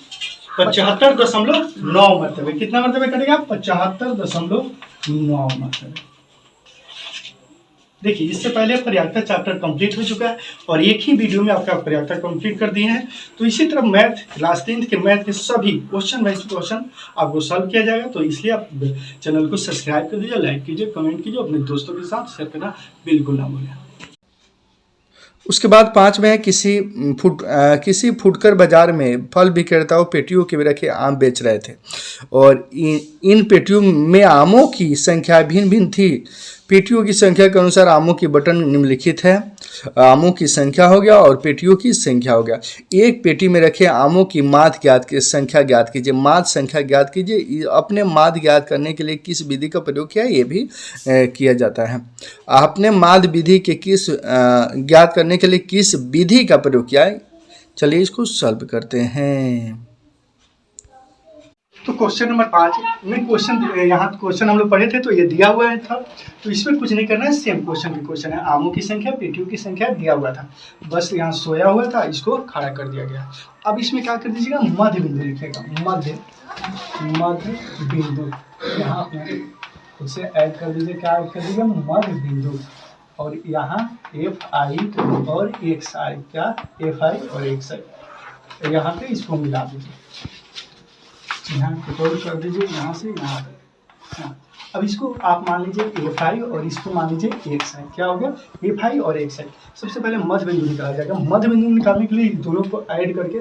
75.9 मरतबे। कितना मरतबे कटेगा 75.9 मरतबे। देखिए इससे पहले पर्याप्ता चैप्टर कंप्लीट हो चुका है और एक ही वीडियो में आपका पर्याप्ता कंप्लीट कर दिए हैं। तो इसी तरह मैथ क्लास 10 के मैथ के सभी क्वेश्चन वाइज क्वेश्चन आपको सॉल्व किया जाएगा। तो इसलिए आप चैनल को सब्सक्राइब कर दीजिए, लाइक कीजिए, कमेंट कीजिए, अपने दोस्तों के साथ शेयर करना बिल्कुल ना भूलें। उसके बाद 5 में किसी फुटकर बाजार में फल विक्रेताओं पेटियों के रखे आम बेच रहे थे और इन पेटियों में आमों की संख्या भिन्न भिन्न थी। पेटियों की संख्या के अनुसार आमों की बटन निम्नलिखित है। आमों की संख्या हो गया और पेटियों की संख्या हो गया। एक पेटी में रखे आमों की माध्य ज्ञात की संख्या ज्ञात कीजिए। माध्य संख्या ज्ञात कीजिए। अपने माध्य ज्ञात करने के लिए किस विधि का प्रयोग किया ये भी किया जाता है। आपने माध्य विधि के किस ज्ञात करने के लिए किस विधि का प्रयोग किया है, चलिए इसको सॉल्व करते हैं। तो क्वेश्चन नंबर 5 में यहाँ क्वेश्चन हम लोग पढ़े थे तो ये दिया हुआ है था, तो इसमें कुछ नहीं करना है। सेम क्वेश्चन है। आमों की संख्या पेटियों की संख्या दिया हुआ था, बस यहाँ सोया हुआ था, इसको खड़ा कर दिया गया। अब इसमें क्या कर दीजिएगा मध्य बिंदु लिखेगा। मध्य बिंदु यहाँ उसे ऐड कर दीजिए, क्या ऐड कर दीजिए, मध्य बिंदु। और यहाँ एफ आई और एक्स आई, क्या एफ आई और एक्स आई, यहाँ पे इसको मिला दीजिए, यहाँ टोटल कर दीजिए यहाँ से यहाँ तक। हाँ। अब इसको आप मान लीजिए एफ आई और इसको मान लीजिए एक्स आई, क्या हो गया, एफ आई और एक्स आई। सबसे पहले मध्य बिंदु निकाला जाएगा। मध्य बिंदु निकालने के लिए दोनों को ऐड करके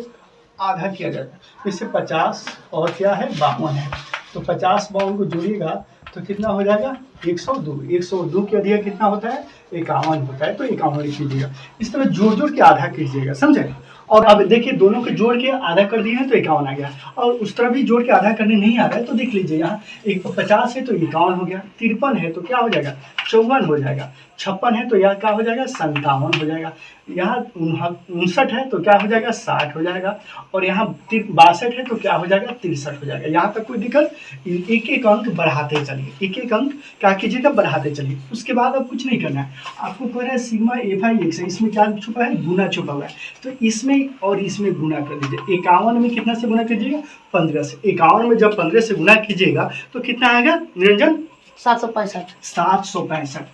आधा किया जाएगा। इससे 50 और क्या है 52 है, तो 50 52 को जोड़िएगा तो कितना हो जाएगा 102। 102 के अधिक कितना होता है 51 होता है, तो 51 लिख लीजिएगा। इस तरह जोड़ जोड़ के आधा कीजिएगा, समझे। और अब देखिए दोनों को जोड़ के आधा कर दिए हैं तो 51 आ गया, और उस तरह भी जोड़ के आधा करने नहीं आ रहा है तो देख लीजिए यहाँ 50 है तो 51 हो गया, 53 है तो क्या हो जाएगा 54 हो जाएगा, 56 है तो यह क्या हो जाएगा 57 हो जाएगा, यहाँ 59 है तो क्या हो जाएगा 60 हो जाएगा, और यहाँ 62 है तो क्या हो जाएगा 63 हो जाएगा। यहाँ तक कोई दिक्कत, एक एक अंक बढ़ाते चलिए, एक एक अंक क्या कीजिएगा बढ़ाते चलिए। उसके बाद अब कुछ नहीं करना है आपको, कह रहा है सिग्मा एफ आई एक्स है, इसमें क्या छुपा है गुना छुपा हुआ है, तो इसमें और इसमें गुना कर दीजिए। 51 में कितना से गुना कीजिएगा 15 से। 51 में जब 15 से गुना कीजिएगा तो कितना आएगा निरंजन 765।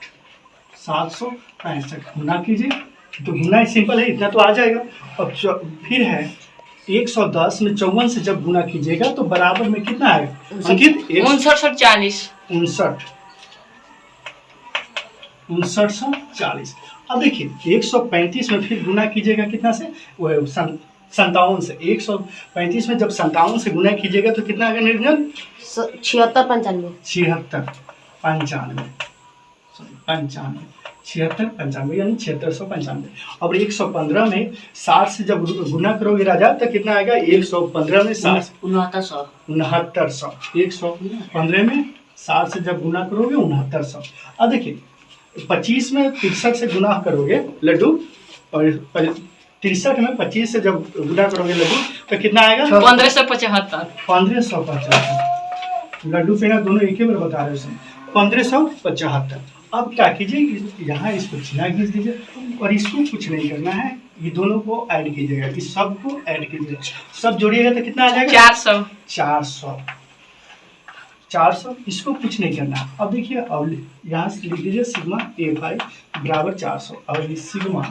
765 गुना कीजिए तो गुना सिंपल है, इतना तो आ जाएगा। अब फिर है 110 में 54 से जब गुना कीजिएगा तो बराबर में कितना आएगा अंकित 59 40। अब देखिए 135 में फिर गुना कीजिएगा कितना से, वो 57 से। 135 में जब 57 से गुना कीजिएगा तो कितना आएगा निरंजन 76 95। 76 यानी 7695। और 115 में 60 से जब गुना करोगे राजा तो कितना आएगा 115 में 60 6900। 6900। 115 में 60 से जब गुना करोगे 6900। अब देखिए 25 में 63 से गुना करोगे लड्डू, और 63 में 25 से जब गुना करोगे लड्डू तो कितना आएगा 1575। 1575। लड्डू पेड़ा दोनों एक ही बार बता रहे हैं 1575। अब क्या कीजिए यहाँ इसको चिन्ह खींच दीजिए, और इसको कुछ नहीं करना है, ये दोनों को ऐड कीजिएगा, इस सब को ऐड कीजिएगा, सब जोड़िएगा तो कितना आ जाएगा 400। 400 इसको कुछ नहीं करना। अब देखिए अब यहाँ से लिख दीजिए सिग्मा एफ आई बराबर 400, और सिग्मा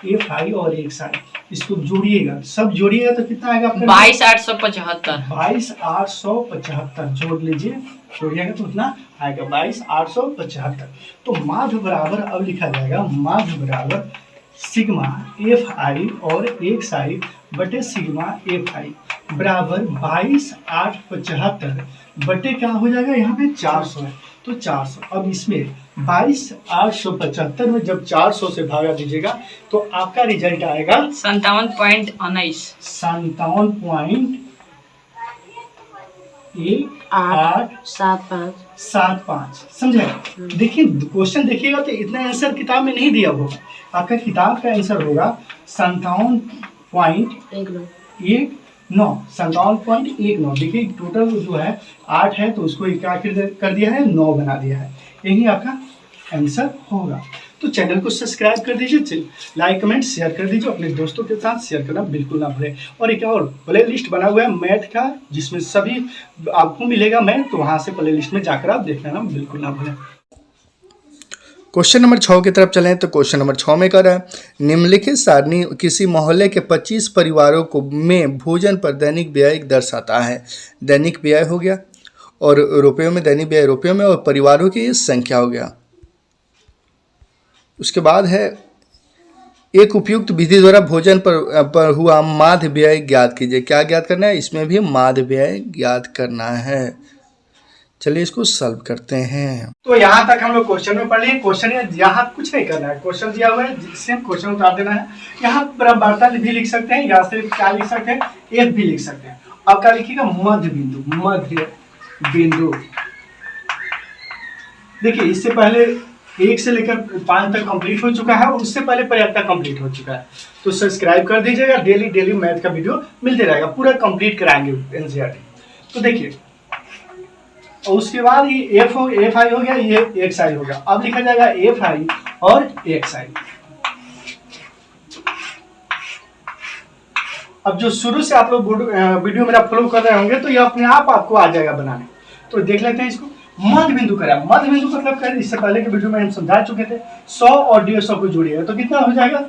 एफ आई और एक्स आई इसको जोड़िएगा, सब जोड़िएगा तो कितना आएगा आपका 22875। 22875 जोड़ लीजिए, जोड़िएगा तो उतना आएगा 22875। तो माध्य बराबर अब लिखा जाएगा माध्य बराबर सिग्मा एफ आई और एक्स आई बटे सिग्मा एफ आई बराबर 22875 बटे क्या हो जाएगा यहाँ पे 400 है तो 400। अब इसमें 22875 में जब 400 से भागा दीजिएगा तो आपका रिजल्ट आएगा 57.19। 57.1875। समझे। देखिए क्वेश्चन देखिएगा तो इतना आंसर किताब में नहीं दिया होगा, आपका किताब का आंसर होगा 57.19। देखिए टोटल जो है 8 है तो उसको क्या कर दिया है 9 बना दिया है, यही आपका आंसर होगा। तो चैनल को सब्सक्राइब कर दीजिए, लाइक कमेंट शेयर कर दीजिए, अपने दोस्तों के साथ शेयर करना बिल्कुल ना भूलें। और एक और प्ले लिस्ट बना हुआ है मैथ का जिसमें सभी आपको मिलेगा मैथ, तो वहाँ से प्ले लिस्ट में जाकर आप देख लेना बिल्कुल ना भूलें। क्वेश्चन नंबर 6 की तरफ चलें तो क्वेश्चन नंबर 6 में कर रहा है निम्नलिखित सारणी किसी मोहल्ले के 25 परिवारों को में भोजन पर दैनिक व्यय दर्शाता है। दैनिक व्यय हो गया, और रुपयों में दैनिक व्यय रुपयों में, और परिवारों की संख्या हो गया। उसके बाद है एक उपयुक्त विधि द्वारा भोजन पर हुआ माध्य व्यय ज्ञात कीजिए। क्या ज्ञात करना है, इसमें भी माध्य व्यय ज्ञात करना है। चलिए इसको सॉल्व करते हैं। तो यहाँ तक हम लोग क्वेश्चन में पढ़ लिए। क्वेश्चन यहाँ कुछ नहीं करना है, क्वेश्चन दिया हुआ है जिससे क्वेश्चन उतार देना है। यहाँ पर वार्ता भी लिख सकते हैं, या से क्या लिख सकते हैं एक भी लिख सकते हैं। अब क्या लिखिएगा मध्य बिंदु। मध्य बिंदु देखिए इससे पहले 1 से लेकर 5 तक कंप्लीट हो चुका है, और उससे पहले पर्याप्ता कंप्लीट हो चुका है। तो सब्सक्राइब कर दीजिएगा, डेली मैथ का वीडियो मिलते रहेगा, पूरा कंप्लीट कराएंगे एनसीईआरटी। तो देखिए और उसके बाद ये एफ आई हो गया, ये एक्स आई हो गया। अब लिखा जाएगा एफ आई और एक्स आई। अब जो शुरू से आप लोग वीडियो मेरा फॉलो कर रहे होंगे तो ये अपने आप आपको आ जाएगा बनाने। तो देख लेते हैं इसको। मध्य बिंदु करा। मध्य बिंदु मतलब क्या है, इससे पहले के वीडियो में हम समझा चुके थे। 100 और 150 को जोड़िएगा तो कितना हो जाएगा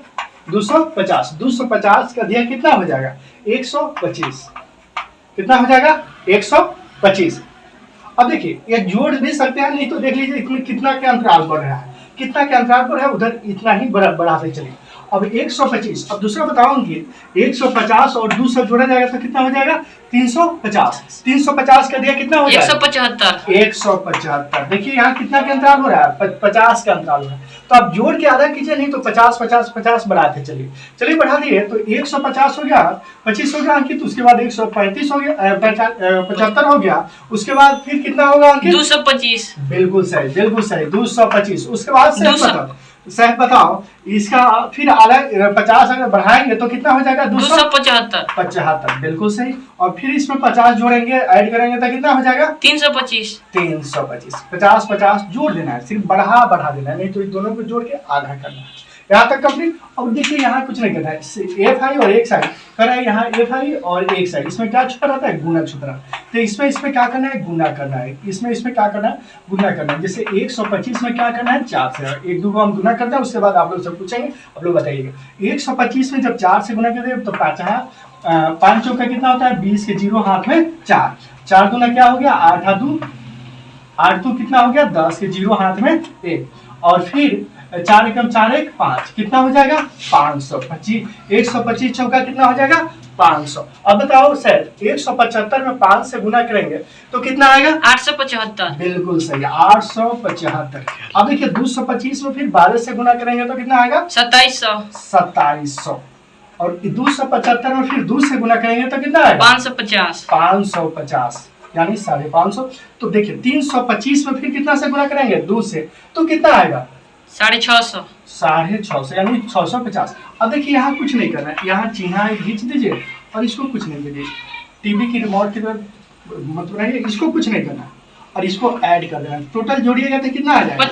250। 250 का दिया कितना हो जाएगा 125। कितना हो जाएगा 125। अब देखिए ये जोड़ भी सकते हैं, नहीं तो देख लीजिए इसमें कितना के अंतराल पर रहा है, कितना के अंतराल पर है उधर इतना ही बढ़ाते चलिए। अब 125, अब दूसरा बताऊंगी 150 और 200 जोड़ा जाएगा तो कितना हो जाएगा 350। 350 का दिया कितना हो जाएगा 175। 175। देखिए यहाँ कितना के अंतराल हो रहा है 50 का अंतराल हो रहा है। तो आप जोड़ के आधा कीजिए, नहीं तो 50 50 50 बढ़ाते चलिए। चलिए बढ़ा दिए तो 150 हो गया, 25 हो गया अंकित, उसके बाद 135 हो गया, 75 हो गया, उसके बाद फिर कितना होगा अंकित 225। बिल्कुल सही, बिल्कुल सही 225। उसके बाद सही बताओ इसका फिर अलग 50 अगर बढ़ाएंगे तो कितना हो जाएगा 275। 75। बिल्कुल सही। और फिर इसमें 50 जोड़ेंगे ऐड करेंगे तो कितना हो जाएगा 325। 325। 50 50 जोड़ देना है, सिर्फ बढ़ा देना है, नहीं तो इन दोनों को जोड़ के आधा करना है। यहाँ तक कंप्लीट। अब देखिए यहाँ कुछ नहीं करना है, एफ आई और एक साइड कर रहा है, यहाँ एफ आई और एक साइड, इसमें क्या छुपा रहता है गुना छुपा रहता है। तो इसमें क्या करना है गुना करना है, इसमें क्या करना है गुना करना है। जैसे 125 में क्या करना है 4 से, एक दो को हम गुना करते हैं, उसके बाद आप लोग सब पूछेंगे, आप लोग बताइएगा। 125 में जब 4 से गुना करते हैं तो 5 चौका कितना होता है 20 के जीरो हाथ में 4, 4 दूना क्या हो गया 8 दू कितना हो गया 10 के जीरो हाथ में 1, और फिर 4 एकम 4 1 5 कितना हो जाएगा 525। 125 चौका कितना हो जाएगा 500। अब बताओ सर 175 में 5 से गुना करेंगे तो कितना आएगा 875। बिल्कुल सही 875। अब देखिए 225 में फिर 12 से गुना करेंगे तो कितना आएगा 2700। 2700। और 275 में फिर 2 से गुना करेंगे तो कितना आएगा 550। 550 यानी 550। तो देखिए 325 में फिर कितना से गुना करेंगे 2 से तो कितना आएगा 650। 650 यानी 650। अब देखिए यहाँ कुछ नहीं करना है, यहाँ चिन्ह खींच दीजिए और इसको कुछ नहीं कीजिए, टीवी की रिमोट की मतलब नहीं, इसको कुछ नहीं करना और इसको ऐड कर देना। टोटल जोड़िएगा तो कितना आ जाएगा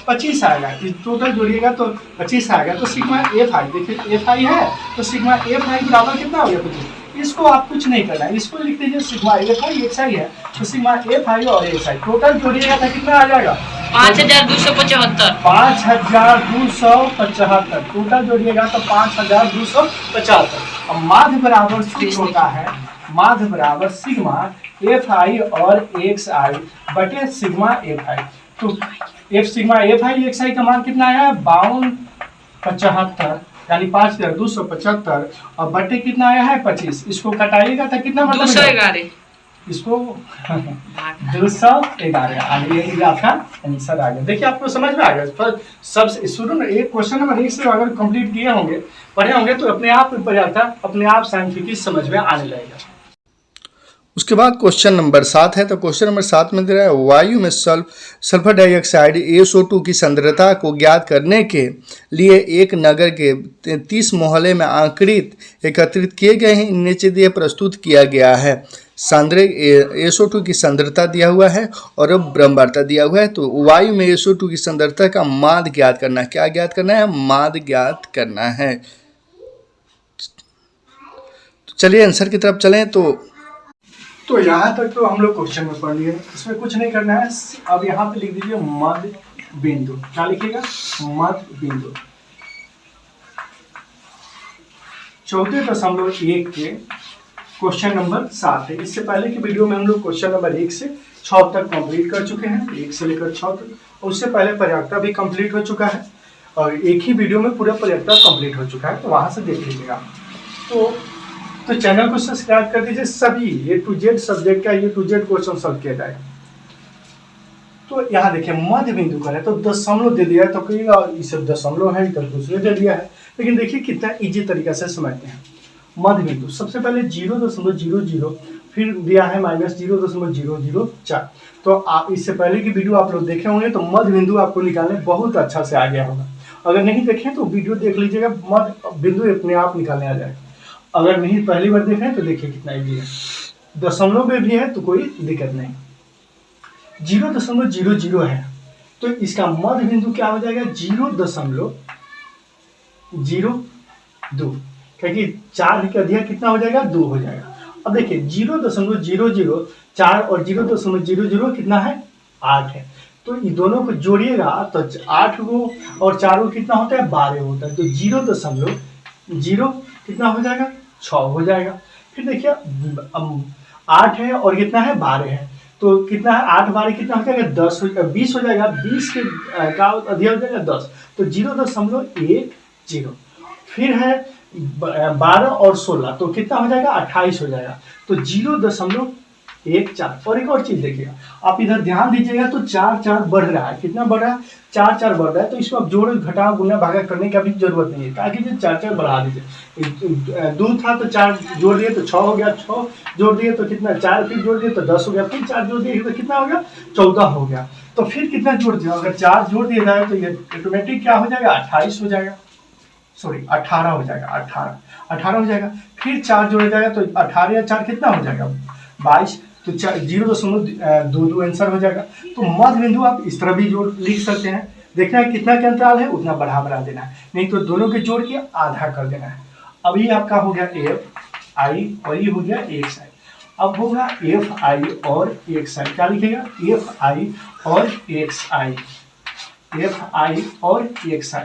25 आएगा। टोटल जोड़िएगा तो 25 आएगा। तो सिग्मा एफ आई, देखिए एफ आई है तो सिग्मा एफ आई बराबर कितना हो गया 25। इसको आप कुछ नहीं करना है, इसको लिख दीजिए सिग्मा एफ आई एक्स आई है तो सिग्मा एफ आई और एक्स आई। टोटल जोड़िएगा तो कितना आ जाएगा 5275। 5275। टोटल जोड़िएगा तो 5275। अब माध्य बराबर सिग्मा होता है, माध्य बराबर सिग्मा एफ आई और एक्स आई बटे सिग्मा एफ आई। तो सिग्मा एफ आई एक्स आई का मान कितना आया 5275 यानी 5275 और बटे कितना आया है 25। इसको घटाइएगा तो कितना मतलब 211। इसको 211 आ गया, ये आपका आंसर आ गया। देखिए आपको समझ में आ गया। सबसे शुरू में एक क्वेश्चन नंबर 1 से अगर कंप्लीट किए होंगे पढ़े होंगे तो अपने आप अपने आप साइंटिफिक समझ में आने लगेगा। उसके बाद क्वेश्चन नंबर 7 है। तो क्वेश्चन नंबर 7 में दे रहा है वायु में सल्फर डाइऑक्साइड SO2 की सांद्रता को ज्ञात करने के लिए एक नगर के 30 मोहल्ले में एकत्रित किए गए हैं। नीचे दिए प्रस्तुत किया गया है। SO2 की सांद्रता दिया हुआ है और अब ब्रह्मवार्ता दिया हुआ है। तो वायु में SO2 की सांद्रता का माध्य ज्ञात करना है। क्या ज्ञात करना है माध्य ज्ञात करना है। तो चलिए आंसर की तरफ चलें। तो यहाँ तक तो हम लोग क्वेश्चन में पढ़ लिए, इसमें कुछ नहीं करना है। अब यहाँ पे लिख दीजिए मध्य बिंदु। क्या लिखिएगा मध्य बिंदु। 14.1 के क्वेश्चन नंबर 7 है। इससे पहले की वीडियो में हम लोग क्वेश्चन नंबर 1 से 6 तक कंप्लीट कर चुके हैं, 1 से लेकर 6 तक। और उससे पहले पर्याप्ता भी कंप्लीट हो चुका है और एक ही वीडियो में पूरा पर्याप्ता कंप्लीट हो चुका है, तो वहाँ से देख लीजिएगा। तो चैनल को सब्सक्राइब कर दीजिए। सभी A to Z सब्जेक्ट का A to Z question solve किया जाएगा। तो यहाँ देखिए मध्य बिंदु का है तो दशमलव दे दिया है, तो कहिएगा इसे दशमलव है इधर दूसरे दे दिया है, लेकिन देखिए कितना इजी तरीका से समझते हैं। मध्य बिंदु सबसे पहले 0.00 फिर दिया है -0.004। तो आप इससे पहले की वीडियो आप लोग देखे होंगे तो मध्य बिंदु आपको निकालने बहुत अच्छा से आ गया होगा। अगर नहीं देखें तो वीडियो देख लीजिएगा, मध्य बिंदु अपने आप निकालने आ जाएगा। अगर नहीं पहली बार देख रहे हैं तो देखिए कितना इजी है। दशमलव में भी है तो कोई दिक्कत नहीं। 0.00 है तो इसका मध्य बिंदु क्या हो जाएगा 0.02, क्योंकि 4 का दिया कितना हो जाएगा 2 हो जाएगा। अब देखिए 0.004 और 0.00 कितना है 8 है। तो ये दोनों को जोड़िएगा तो 8 को और 4 को कितना होता है 12 होता है। तो 0.0 कितना हो जाएगा 6 हो जाएगा। फिर देखिए 8 है और कितना है 12 है, तो कितना है 8 12 कितना हो जाएगा 10 20 हो जाएगा। 20 के का अधिक हो जाएगा 10, तो 0.10। फिर है 12 और 16 तो कितना हो जाएगा 28 हो जाएगा। तो 0.14। और एक और चीज देखिएगा, आप इधर ध्यान दीजिएगा तो 4 4 बढ़ रहा है। कितना बढ़ रहा है 4 4 बढ़ रहा है। तो इसको आप जोड़ घटाव गुना भागा करने का भी जरूरत नहीं है, ताकि 4 4 बढ़ा दीजिए। 2 था तो 4 जोड़ दिए तो 6 हो गया, 6 जोड़ दिए तो कितना 4, फिर जोड़ दिए तो 10 हो गया, फिर 4 जोड़ दिए तो कितना हो गया 14 हो गया। तो फिर कितना जोड़ दिया, अगर 4 जोड़ दिया जाए तो ये ऑटोमेटिक क्या हो जाएगा 28 हो जाएगा, सॉरी 18 हो जाएगा। 18 हो जाएगा। फिर 4 जोड़ा जाएगा तो 18 या 4 कितना हो जाएगा 22। तो 0.22 आंसर हो जाएगा। तो मध्य बिंदु आप इस तरह भी जोड़ लिख सकते हैं। देखना है कितना के अंतराल है उतना बढ़ा देना है, नहीं तो दोनों के जोड़ के आधा कर देना है। अब ये आपका हो गया एफ आई और ये हो गया एक्स आई। अब होगा एफ आई और एक्स आई। क्या लिखेगा एफ आई और एक्स आई, एफ आई और एक्स आई।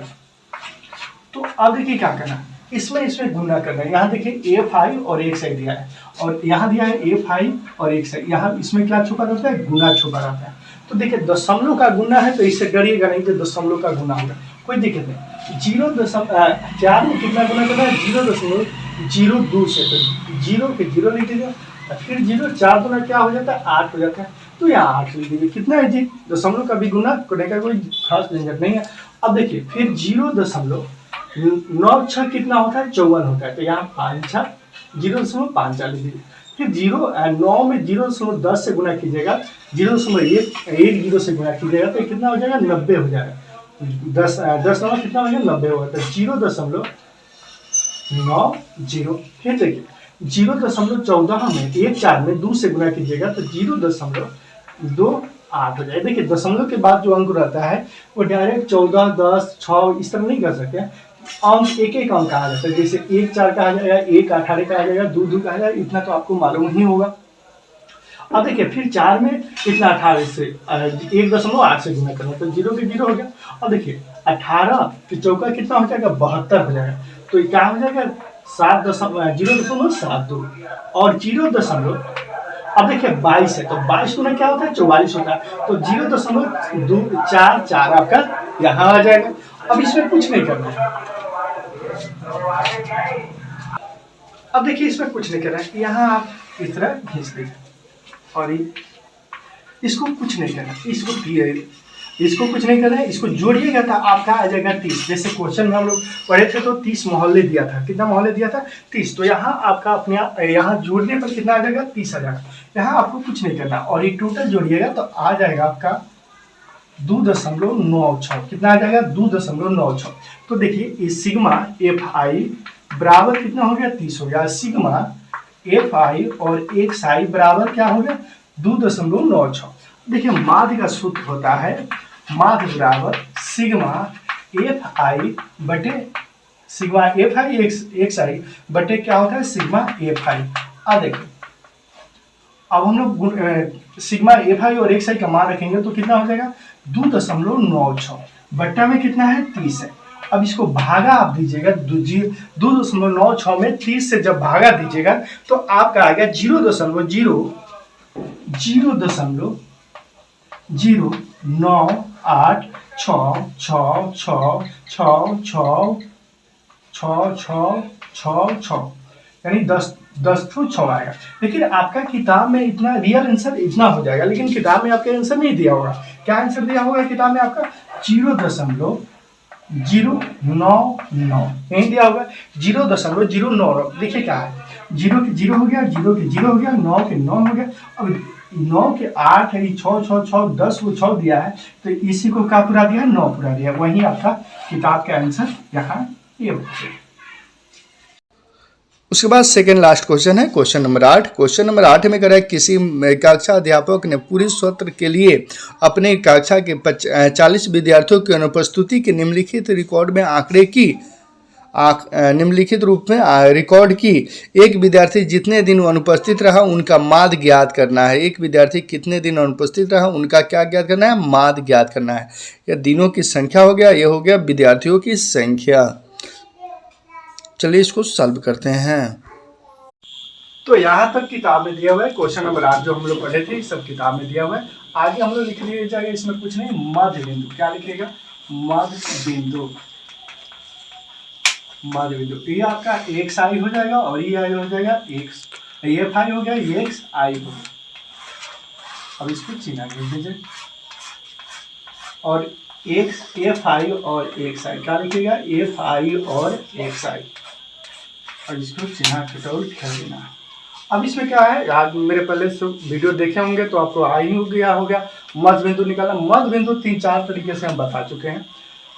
तो अब देखिए क्या करना है, इसमें गुना करना है। यहाँ देखिए एफ आई और एक्स आई दिया है और यहाँ दिया है एफ आई और एक्स आई। यहाँ इसमें क्या छुपा रहता है गुना छुपा रहता है। तो देखिए दशमलव का गुना है तो इससे डरिएगा नहीं, तो दशमलव का गुना होगा कोई दिक्कत नहीं। 0.4 में कितना गुना करना है 0.02 से, तो 0 के 0 लिख दीजिए, फिर 0 4 गुना क्या हो जाता है 8 हो जाता है। तो यहाँ 8 लिख दीजिए। कितना है जी दशमलव का भी गुना करने का कोई खास झंझट नहीं है। अब देखिए फिर 0.9 कितना होता है 54 होता है। तो यहाँ 5 6 0.5 लिख दीजिए। फिर 9 में 0.10 से गुना कीजिएगा, 0.10 से गुना कीजिएगा तो कितना हो जाएगा 90 हो जाएगा। 10 9 कितना हो जाएगा 90 होगा। तो 0.90। फिर देखिए 0.14 में 1 4 में 2 से गुना कीजिएगा तो 0.28 हो जाएगा। देखिए दशमलव के बाद जो अंक रहता है वो डायरेक्ट 14 10 6 इस तरह नहीं कर सकते। अंक एक एक अंक कहा जाता है, जैसे 1 4 कहा जाएगा, 1 18 कहा जाएगा, 2 2 कहा जाएगा। इतना तो आपको मालूम ही होगा। अब देखिए फिर 4 में इतना 18 से 1.8 से गुना करना तो 0 के 0 हो गया। अब देखिए 18 के चौका कितना हो जाएगा 72 हो जाएगा। तो ये क्या हो जाएगा 0.72 और 0. अब देखिए 22 है तो 22 गुना क्या होता है 44 होता है। तो 0.244 आपका यहाँ आ जाएगा। अब इसमें कुछ नहीं करना है। अब देखिए इसमें कुछ नहीं करना है, यहाँ आप इस तरह खींच दीजिए और इसको कुछ नहीं करना, इसको कुछ नहीं करना है। इसको जोड़िएगा तो आपका आ जाएगा 30। जैसे क्वेश्चन में हम लोग पढ़े थे तो 30 मोहल्ले दिया था। कितना मोहल्ले दिया था 30। तो यहाँ आपका अपने यहाँ जोड़ने पर कितना आ जाएगा 30 आ जाएगा। यहाँ आपको कुछ नहीं करना और ये टोटल जोड़िएगा तो आ जाएगा आपका 2.96। कितना आ जाएगा 2.96। तो देखिए ये सिग्मा एफ आई बराबर कितना हो गया 30 हो गया। सिग्मा एफ आई और एक्स आई बराबर क्या हो गया 2.96। देखिए माध्य का सूत्र होता है माध्य बराबर सिग्मा एफ आई बटे सिग्मा एफ आई एक्स आई बटे क्या होता है सिग्मा एफ आई। अब देखिए अब हम लोग सिग्मा एफ आई और एक्स आई का मान रखेंगे तो कितना हो जाएगा 2.96 बट्टा में कितना है 30 है। अब इसको भागा आप दीजिएगा 2.96 में 30 से जब भागा दीजिएगा तो आपका आएगा 0.009866666 यानी 10 थ्रू 6 आएगा। लेकिन आपका किताब में इतना रियल आंसर इतना हो जाएगा, लेकिन किताब में आपका आंसर नहीं दिया होगा। क्या आंसर दिया होगा किताब में आपका 0.099 नहीं दिया होगा 0.099। देखिए क्या है 0 के 0 हो गया, 0 के 0 हो गया, 9 के 9 हो गया। अब 9 के 8 है 6 6 6 10 को 6 दिया है तो इसी को क्या पूरा दिया 9 पूरा दिया। वही आपका किताब का आंसर यहाँ ये होगा। उसके बाद सेकेंड लास्ट क्वेश्चन है क्वेश्चन नंबर 8। क्वेश्चन नंबर 8 में कह रहा है किसी कक्षा अध्यापक ने पूरी सत्र के लिए अपने कक्षा के 40 विद्यार्थियों की अनुपस्थिति के निम्नलिखित रिकॉर्ड में आंकड़े की निम्नलिखित रूप में रिकॉर्ड की। एक विद्यार्थी जितने दिन अनुपस्थित रहा उनका माद ज्ञात करना है। एक विद्यार्थी कितने दिन अनुपस्थित रहा उनका क्या ज्ञात करना है? माद ज्ञात करना है। यह दिनों की संख्या हो गया, यह हो गया विद्यार्थियों की संख्या। चलिए इसको सॉल्व करते हैं। तो यहाँ तक किताब में दिया हुआ है। क्वेश्चन नंबर 8 जो हम लोग पढ़े थे सब किताब में दिया हुआ है। आगे हम लोग लिख लिए जाएगा, इसमें कुछ नहीं, मध्य बिंदु। क्या लिखेगा? मध्य बिंदु। मध्य बिंदु ये आपका एक्स आई हो जाएगा और ये आई हो जाएगा एक्स, एफ आई हो गया, ये एक्स आई हो गया। अब इसको चिन्ह लिख दीजिए और एक्स एफ आई और एक्स आई। क्या लिखेगा? एफ आई और एक्स आई और इसको चिन्ह कटौल कर देना। अब इसमें क्या है, आज मेरे पहले से वीडियो देखे होंगे तो आपको आ ही हो गया होगा। मध्य बिंदु निकालना, मध्य बिंदु 3-4 तरीके से हम बता चुके हैं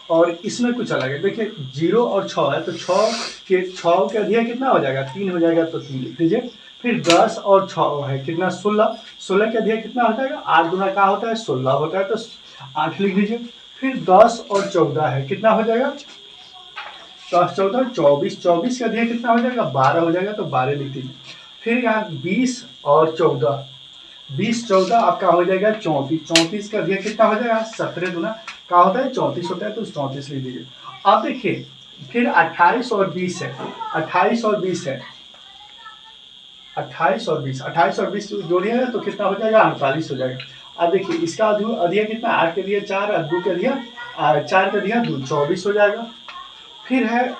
और इसमें कुछ अलग है। देखिए 0 और 6 है तो 6 के अधिक कितना हो जाएगा? 3 हो जाएगा तो 3 लिख दीजिए। फिर 10 और 6 है कितना? 16 के अधिक कितना हो जाएगा? 8 गुना क्या होता है? 16 होता है तो 8 लिख दीजिए। फिर 10 और 14 है कितना हो जाएगा? 10, 14, 24 के अधिक कितना हो जाएगा? 12 हो जाएगा तो 12 लिख दीजिए। फिर यहाँ 20 और 14, 20-14 आपका हो जाएगा 34 का अधिक कितना हो जाएगा? 17 गुना क्या होता है? 34 होता है तो 34 लिख दीजिए। अब देखिए फिर 28 और 20 है, 28 और 20 है, 28 और 20 जोड़िएगा तो कितना हो जाएगा? 48 हो जाएगा। अब देखिए इसका अधिक कितना? 8 के लिए 4 और 2 के लिए 4 के लिए 2, 24 हो जाएगा। फिर है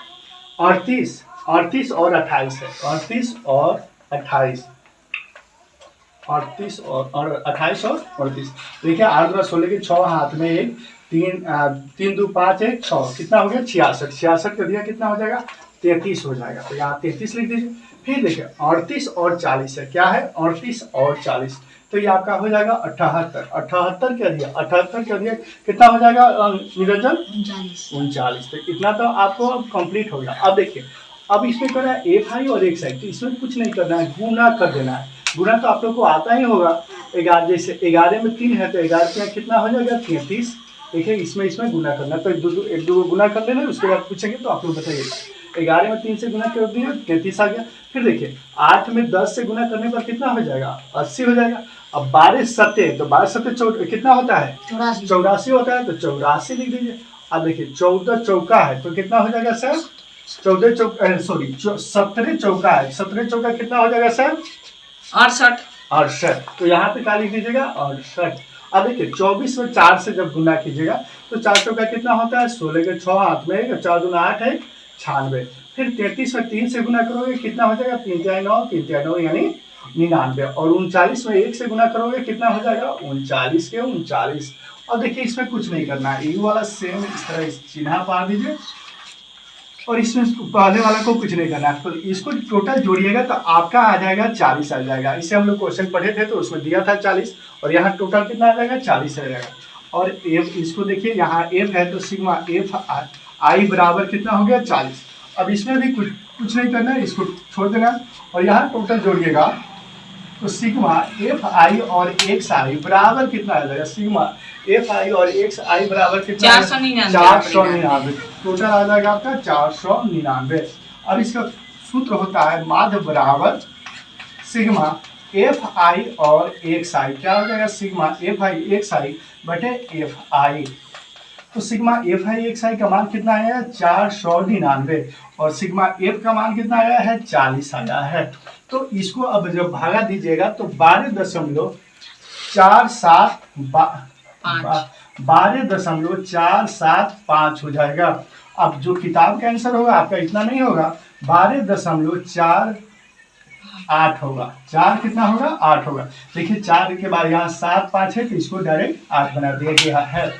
38 और 28 है, 38 और 28, 38 और 28 और 38। देखिए 8 गुना 16 के 6 हाथ में 1, 3 2 5 1 6 कितना हो गया? 66। 66 का दिया कितना हो जाएगा? 33 हो जाएगा तो यहाँ 33 लिख दीजिए। फिर देखिए 38 और 40 है, क्या है? 38 और 40 तो ये आपका हो जाएगा 78। 78 के दिया, 78 के दिया कितना हो जाएगा निरंजन? 39। तो इतना तो आपको कंप्लीट हो गया। अब देखिए अब इसमें करना है एफ आई और एक्स आई, तो इसमें कुछ नहीं करना है, गुना कर देना है। गुना तो आप लोग को आता ही होगा। 11 जैसे 11 में 3 है तो 11 के कितना हो जाएगा? 33। देखिए इसमें गुना करना तो एक दो गुना कर लेना, उसके बाद पूछेंगे तो आप लोग बताइए। 11 में 3 से गुना कर दिया 33 आ गया। फिर देखिए 8 में 10 से गुना करने पर कितना हो जाएगा? 80 हो जाएगा। अब 12 सत्ते तो 12 सत्ते कितना होता है? 84 होता है तो 84 लिख दीजिए। अब देखिए 14 चौका है तो कितना हो जाएगा सर? 17 चौका है, 17 चौका कितना हो जाएगा सर? 68। तो यहाँ पे क्या लिख दीजिएगा? 68। अब देखिए 24 में 4 से जब गुना कीजिएगा तो 4 चौका कितना होता है? 16 के 6 हाथ में 4 दूना 8 है 96। फिर 33 में 3 से गुना करोगे कितना हो जाएगा? 3 3 9, 3 3 9 यानी 99। और 39 में 1 से गुना करोगे कितना हो जाएगा? 39 के 39। और देखिए इसमें कुछ नहीं करना है, यही वाला सेम इस तरह चिन्ह पा दीजिए और इसमें पहले वाला को कुछ नहीं करना है। तो इसको टोटल जोड़िएगा तो आपका आ जाएगा 40 आ जाएगा। इसे हम लोग क्वेश्चन पढ़े थे तो उसमें दिया था 40 और यहाँ टोटल कितना आ जाएगा? 40 आ जाएगा। और एफ इसको देखिए यहाँ एफ है तो सिग्मा एफ आई बराबर कितना हो गया? 40। अब इसमें भी कुछ नहीं करना है, इसको छोड़ देना और यहाँ टोटल जोड़िएगा तो सिग्मा एफ आई और एक्स आई बराबर कितना आ जाएगा? सिग्मा एफ आई और एक्स आई बराबर कितना? 499। टोटल आ जाएगा आपका 499। अब इसका सूत्र होता है माध्य बराबर सिग्मा एफ आई और एक्स आई। क्या हो जाएगा? सिग्मा एफ आई एक्स आई बटे एफ आई। तो सिग्मा एफ आई एक्स आई का मान कितना आया है? 499 और सिग्मा एफ का मान कितना आया है? 40 आया है। तो इसको अब जब भागा दीजिएगा तो 12.475 हो जाएगा। अब जो किताब का आंसर होगा आपका इतना नहीं होगा, 12.48 होगा। 4 कितना होगा? 8 होगा। देखिए 4 के बाद यहाँ 7 5 है तो इसको डायरेक्ट 8 बना दिया गया है।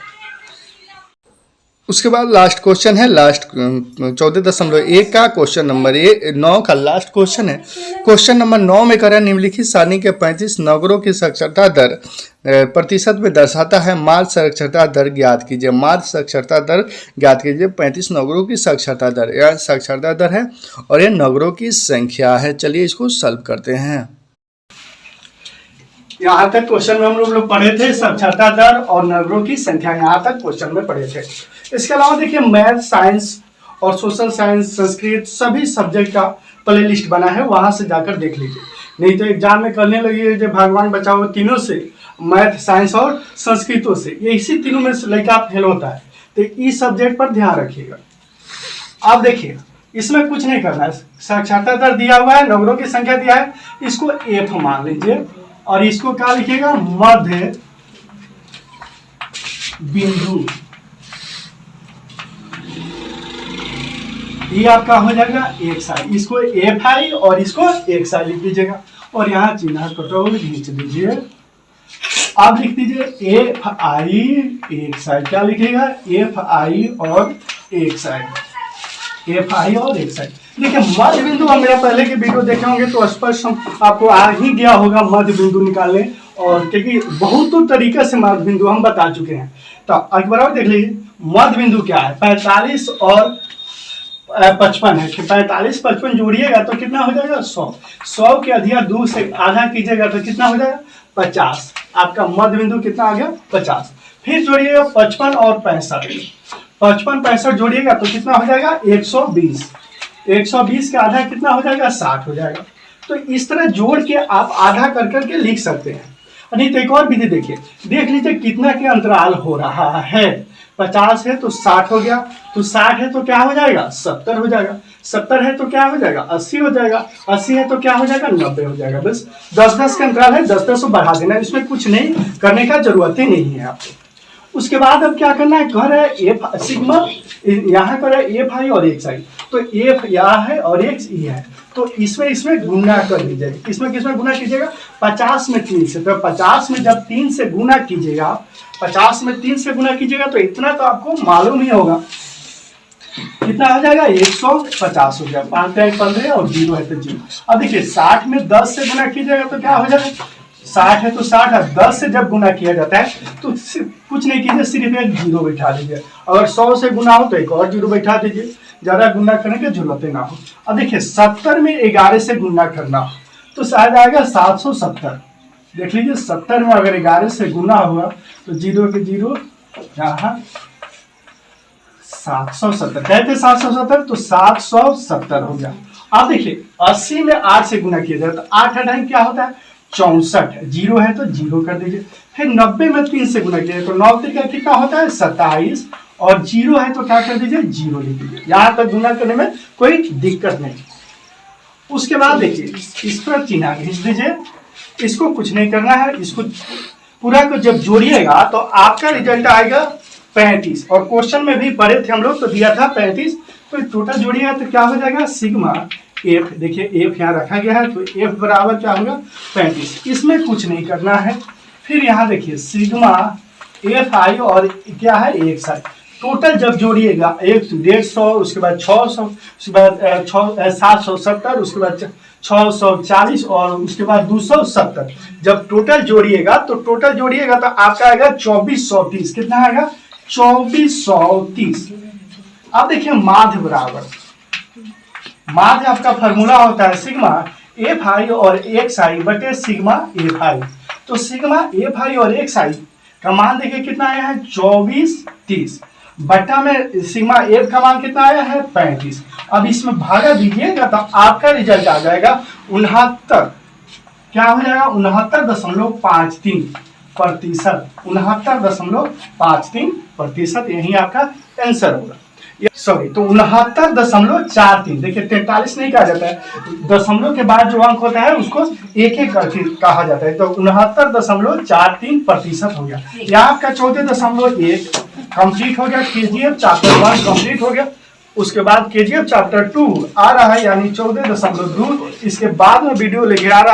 उसके बाद लास्ट क्वेश्चन है, लास्ट 14.1 का क्वेश्चन नंबर 9 का लास्ट क्वेश्चन है। क्वेश्चन नंबर 9 में करें निम्नलिखित सारणी के 35 नगरों की साक्षरता दर प्रतिशत में दर्शाता है। माध्य साक्षरता दर ज्ञात कीजिए। माध्य साक्षरता दर ज्ञात कीजिए। 35 नगरों की साक्षरता दर, यह साक्षरता दर है और यह नगरों की संख्या है। चलिए इसको सॉल्व करते हैं। यहाँ तक क्वेश्चन में हम लोग पढ़े थे साक्षरता दर और नगरों की संख्या, यहाँ तक क्वेश्चन में पढ़े थे। इसके अलावा देखिए मैथ, साइंस और सोशल साइंस, संस्कृत, सभी सब्जेक्ट का प्ले लिस्ट बना है, वहाँ से जाकर देख लीजिए। नहीं तो एग्जाम में करने लगी जो भगवान बचाओ तीनों से, मैथ, साइंस और संस्कृतों से, ये इसी तीनों में से लड़का फेल होता है। तो इस सब्जेक्ट पर ध्यान रखिएगा। आप देखिए, इसमें कुछ नहीं करना है, साक्षात्कार दिया हुआ है, नंबरों की संख्या दिया है, इसको एफ मान लीजिए और इसको क्या लिखिएगा, मध्य बिंदु। ये आपका हो जाएगा एक साइड, इसको एफ आई और इसको एक साइड लिख दीजिएगा और यहाँ चिन्ह कटोर खींच दीजिए। आप लिख दीजिए एफ आई एक साइड, क्या लिखिएगा, एफ आई और एक साइड, एफ आई और एक साइड। देखिए मध्य बिंदु, हम मेरा पहले के वीडियो देखे होंगे तो स्पष्ट आपको आ ही गया होगा मध्य बिंदु निकालने, और क्योंकि बहुत तरीके से मध्य बिंदु हम बता चुके हैं। तो एक बार और देख लीजिए, मध्य बिंदु क्या है, 45 और 55 है। 45 55 जोड़िएगा तो कितना हो जाएगा, 100। 100 के अधिक 2 से आधा कीजिएगा तो कितना हो जाएगा, 50। आपका मध्य बिंदु कितना आ गया, 50। फिर जोड़िएगा 55 और 65, 55 65 जोड़िएगा तो कितना हो जाएगा, 120। 120 का आधा कितना हो जाएगा, 60 हो जाएगा। तो इस तरह जोड़ के आप आधा कर करके लिख सकते हैं। नहीं तो एक और विधि देखिए, देख लीजिए कितना के अंतराल हो रहा है। 50 है तो 60 हो गया, तो 60 है तो क्या हो जाएगा, 70 हो जाएगा, 70 है तो क्या हो जाएगा, 80 हो जाएगा, 80 है तो क्या हो जाएगा, 90 हो जाएगा। बस 10-10 का अंतराल है, 10-10 को बढ़ा देना, इसमें कुछ नहीं करने का जरूरत ही नहीं है आपको। उसके बाद अब क्या करना है, कह रहा है एफ सिग्मा, यहाँ कर रहा है एफ आई और एक साइड, तो एफ यहाँ है और एक्स ये है, तो इसमें गुना कर दीजिएगा। किसमें गुना कीजिएगा, 50 में 3 से, तो 50 में जब 3 से गुना कीजिएगा, 50 में 3 से गुना कीजिएगा तो इतना तो आपको मालूम ही होगा, कितना हो जाएगा, 150 हो जाएगा। 5 है 15 और 0 है तो 0। अब देखिए 60 में 10 से गुना कीजिएगा तो क्या हो जाएगा, 60 है तो 60 है, 10 से जब गुना किया जाता है तो कुछ नहीं कीजिए, सिर्फ एक 0 बैठा दीजिए। अगर 100 से गुना हो तो एक और 0 बैठा दीजिए, ज्यादा गुना करने की जरूरत ना हो। अब देखिए 70 में 11 से गुना करना हो तो शायद आएगा 770। देख लीजिए 70 में अगर 11 से गुना हुआ तो 0 के 0 यहाँ 770, कहते 770 तो 770 हो गया। अब देखिए 80 में 8 से गुना किया जाए तो 8 टाइम क्या होता है, 64। 0 है तो 0 कर दीजिए। फिर 90 में 3 से गुना किया जाए तो 9 का कितना होता है, 27, और 0 है तो क्या कर दीजिए, 0 लिख दीजिए। यहाँ तक गुना करने में कोई दिक्कत नहीं। उसके बाद देखिए इस पर चिन्ह खींच दीजिए, इसको कुछ नहीं करना है, इसको पूरा को जब जोड़िएगा तो आपका रिजल्ट आएगा 35, और क्वेश्चन में भी पढ़े थे हम लोग तो दिया था 35। तो टोटल जोड़िएगा तो क्या हो जाएगा, सिग्मा एफ, देखिए एफ यहाँ रखा गया है तो एफ बराबर क्या होगा, 35। इसमें कुछ नहीं करना है। फिर यहाँ देखिए सिग्मा एफ आई और क्या है, एक साइड। टोटल जब जोड़िएगा 150, उसके बाद 600, उसके बाद 770, उसके बाद 640 और उसके बाद 270। जब टोटल जोड़िएगा तो आपका आएगा 2430। कितना आएगा, 2430। अब देखिए माध्य बराबर, माध्य आपका फॉर्मूला होता है सिग्मा एफ आई और एक्स आई बटे सिग्मा एफ आई। तो सिग्मा एफ आई और एक्स आई का मान देखिए कितना आया है, 2430 बटा में सिग्मा एफ का मान कितना आया है, 35। अब इसमें भागा दीजिएगा तो आपका रिजल्ट आ जाएगा 69। क्या हो जाएगा, 69.53%। 69.53%, यही आपका आंसर होगा। सॉरी, तो 69.43। देखिए 43 नहीं कहा जाता है, दशमलव के बाद जो अंक होता है उसको एक करके कहा जाता है। तो 69.43% हो गया। यहाँ आपका 14.1 कंप्लीट हो गया, केजीएफ चैप्टर 1 कंप्लीट हो गया। उसके बाद केजीएफ चैप्टर 2 आ रहा है, यानी 14.2। इसके बाद में वीडियो लेके आ रहा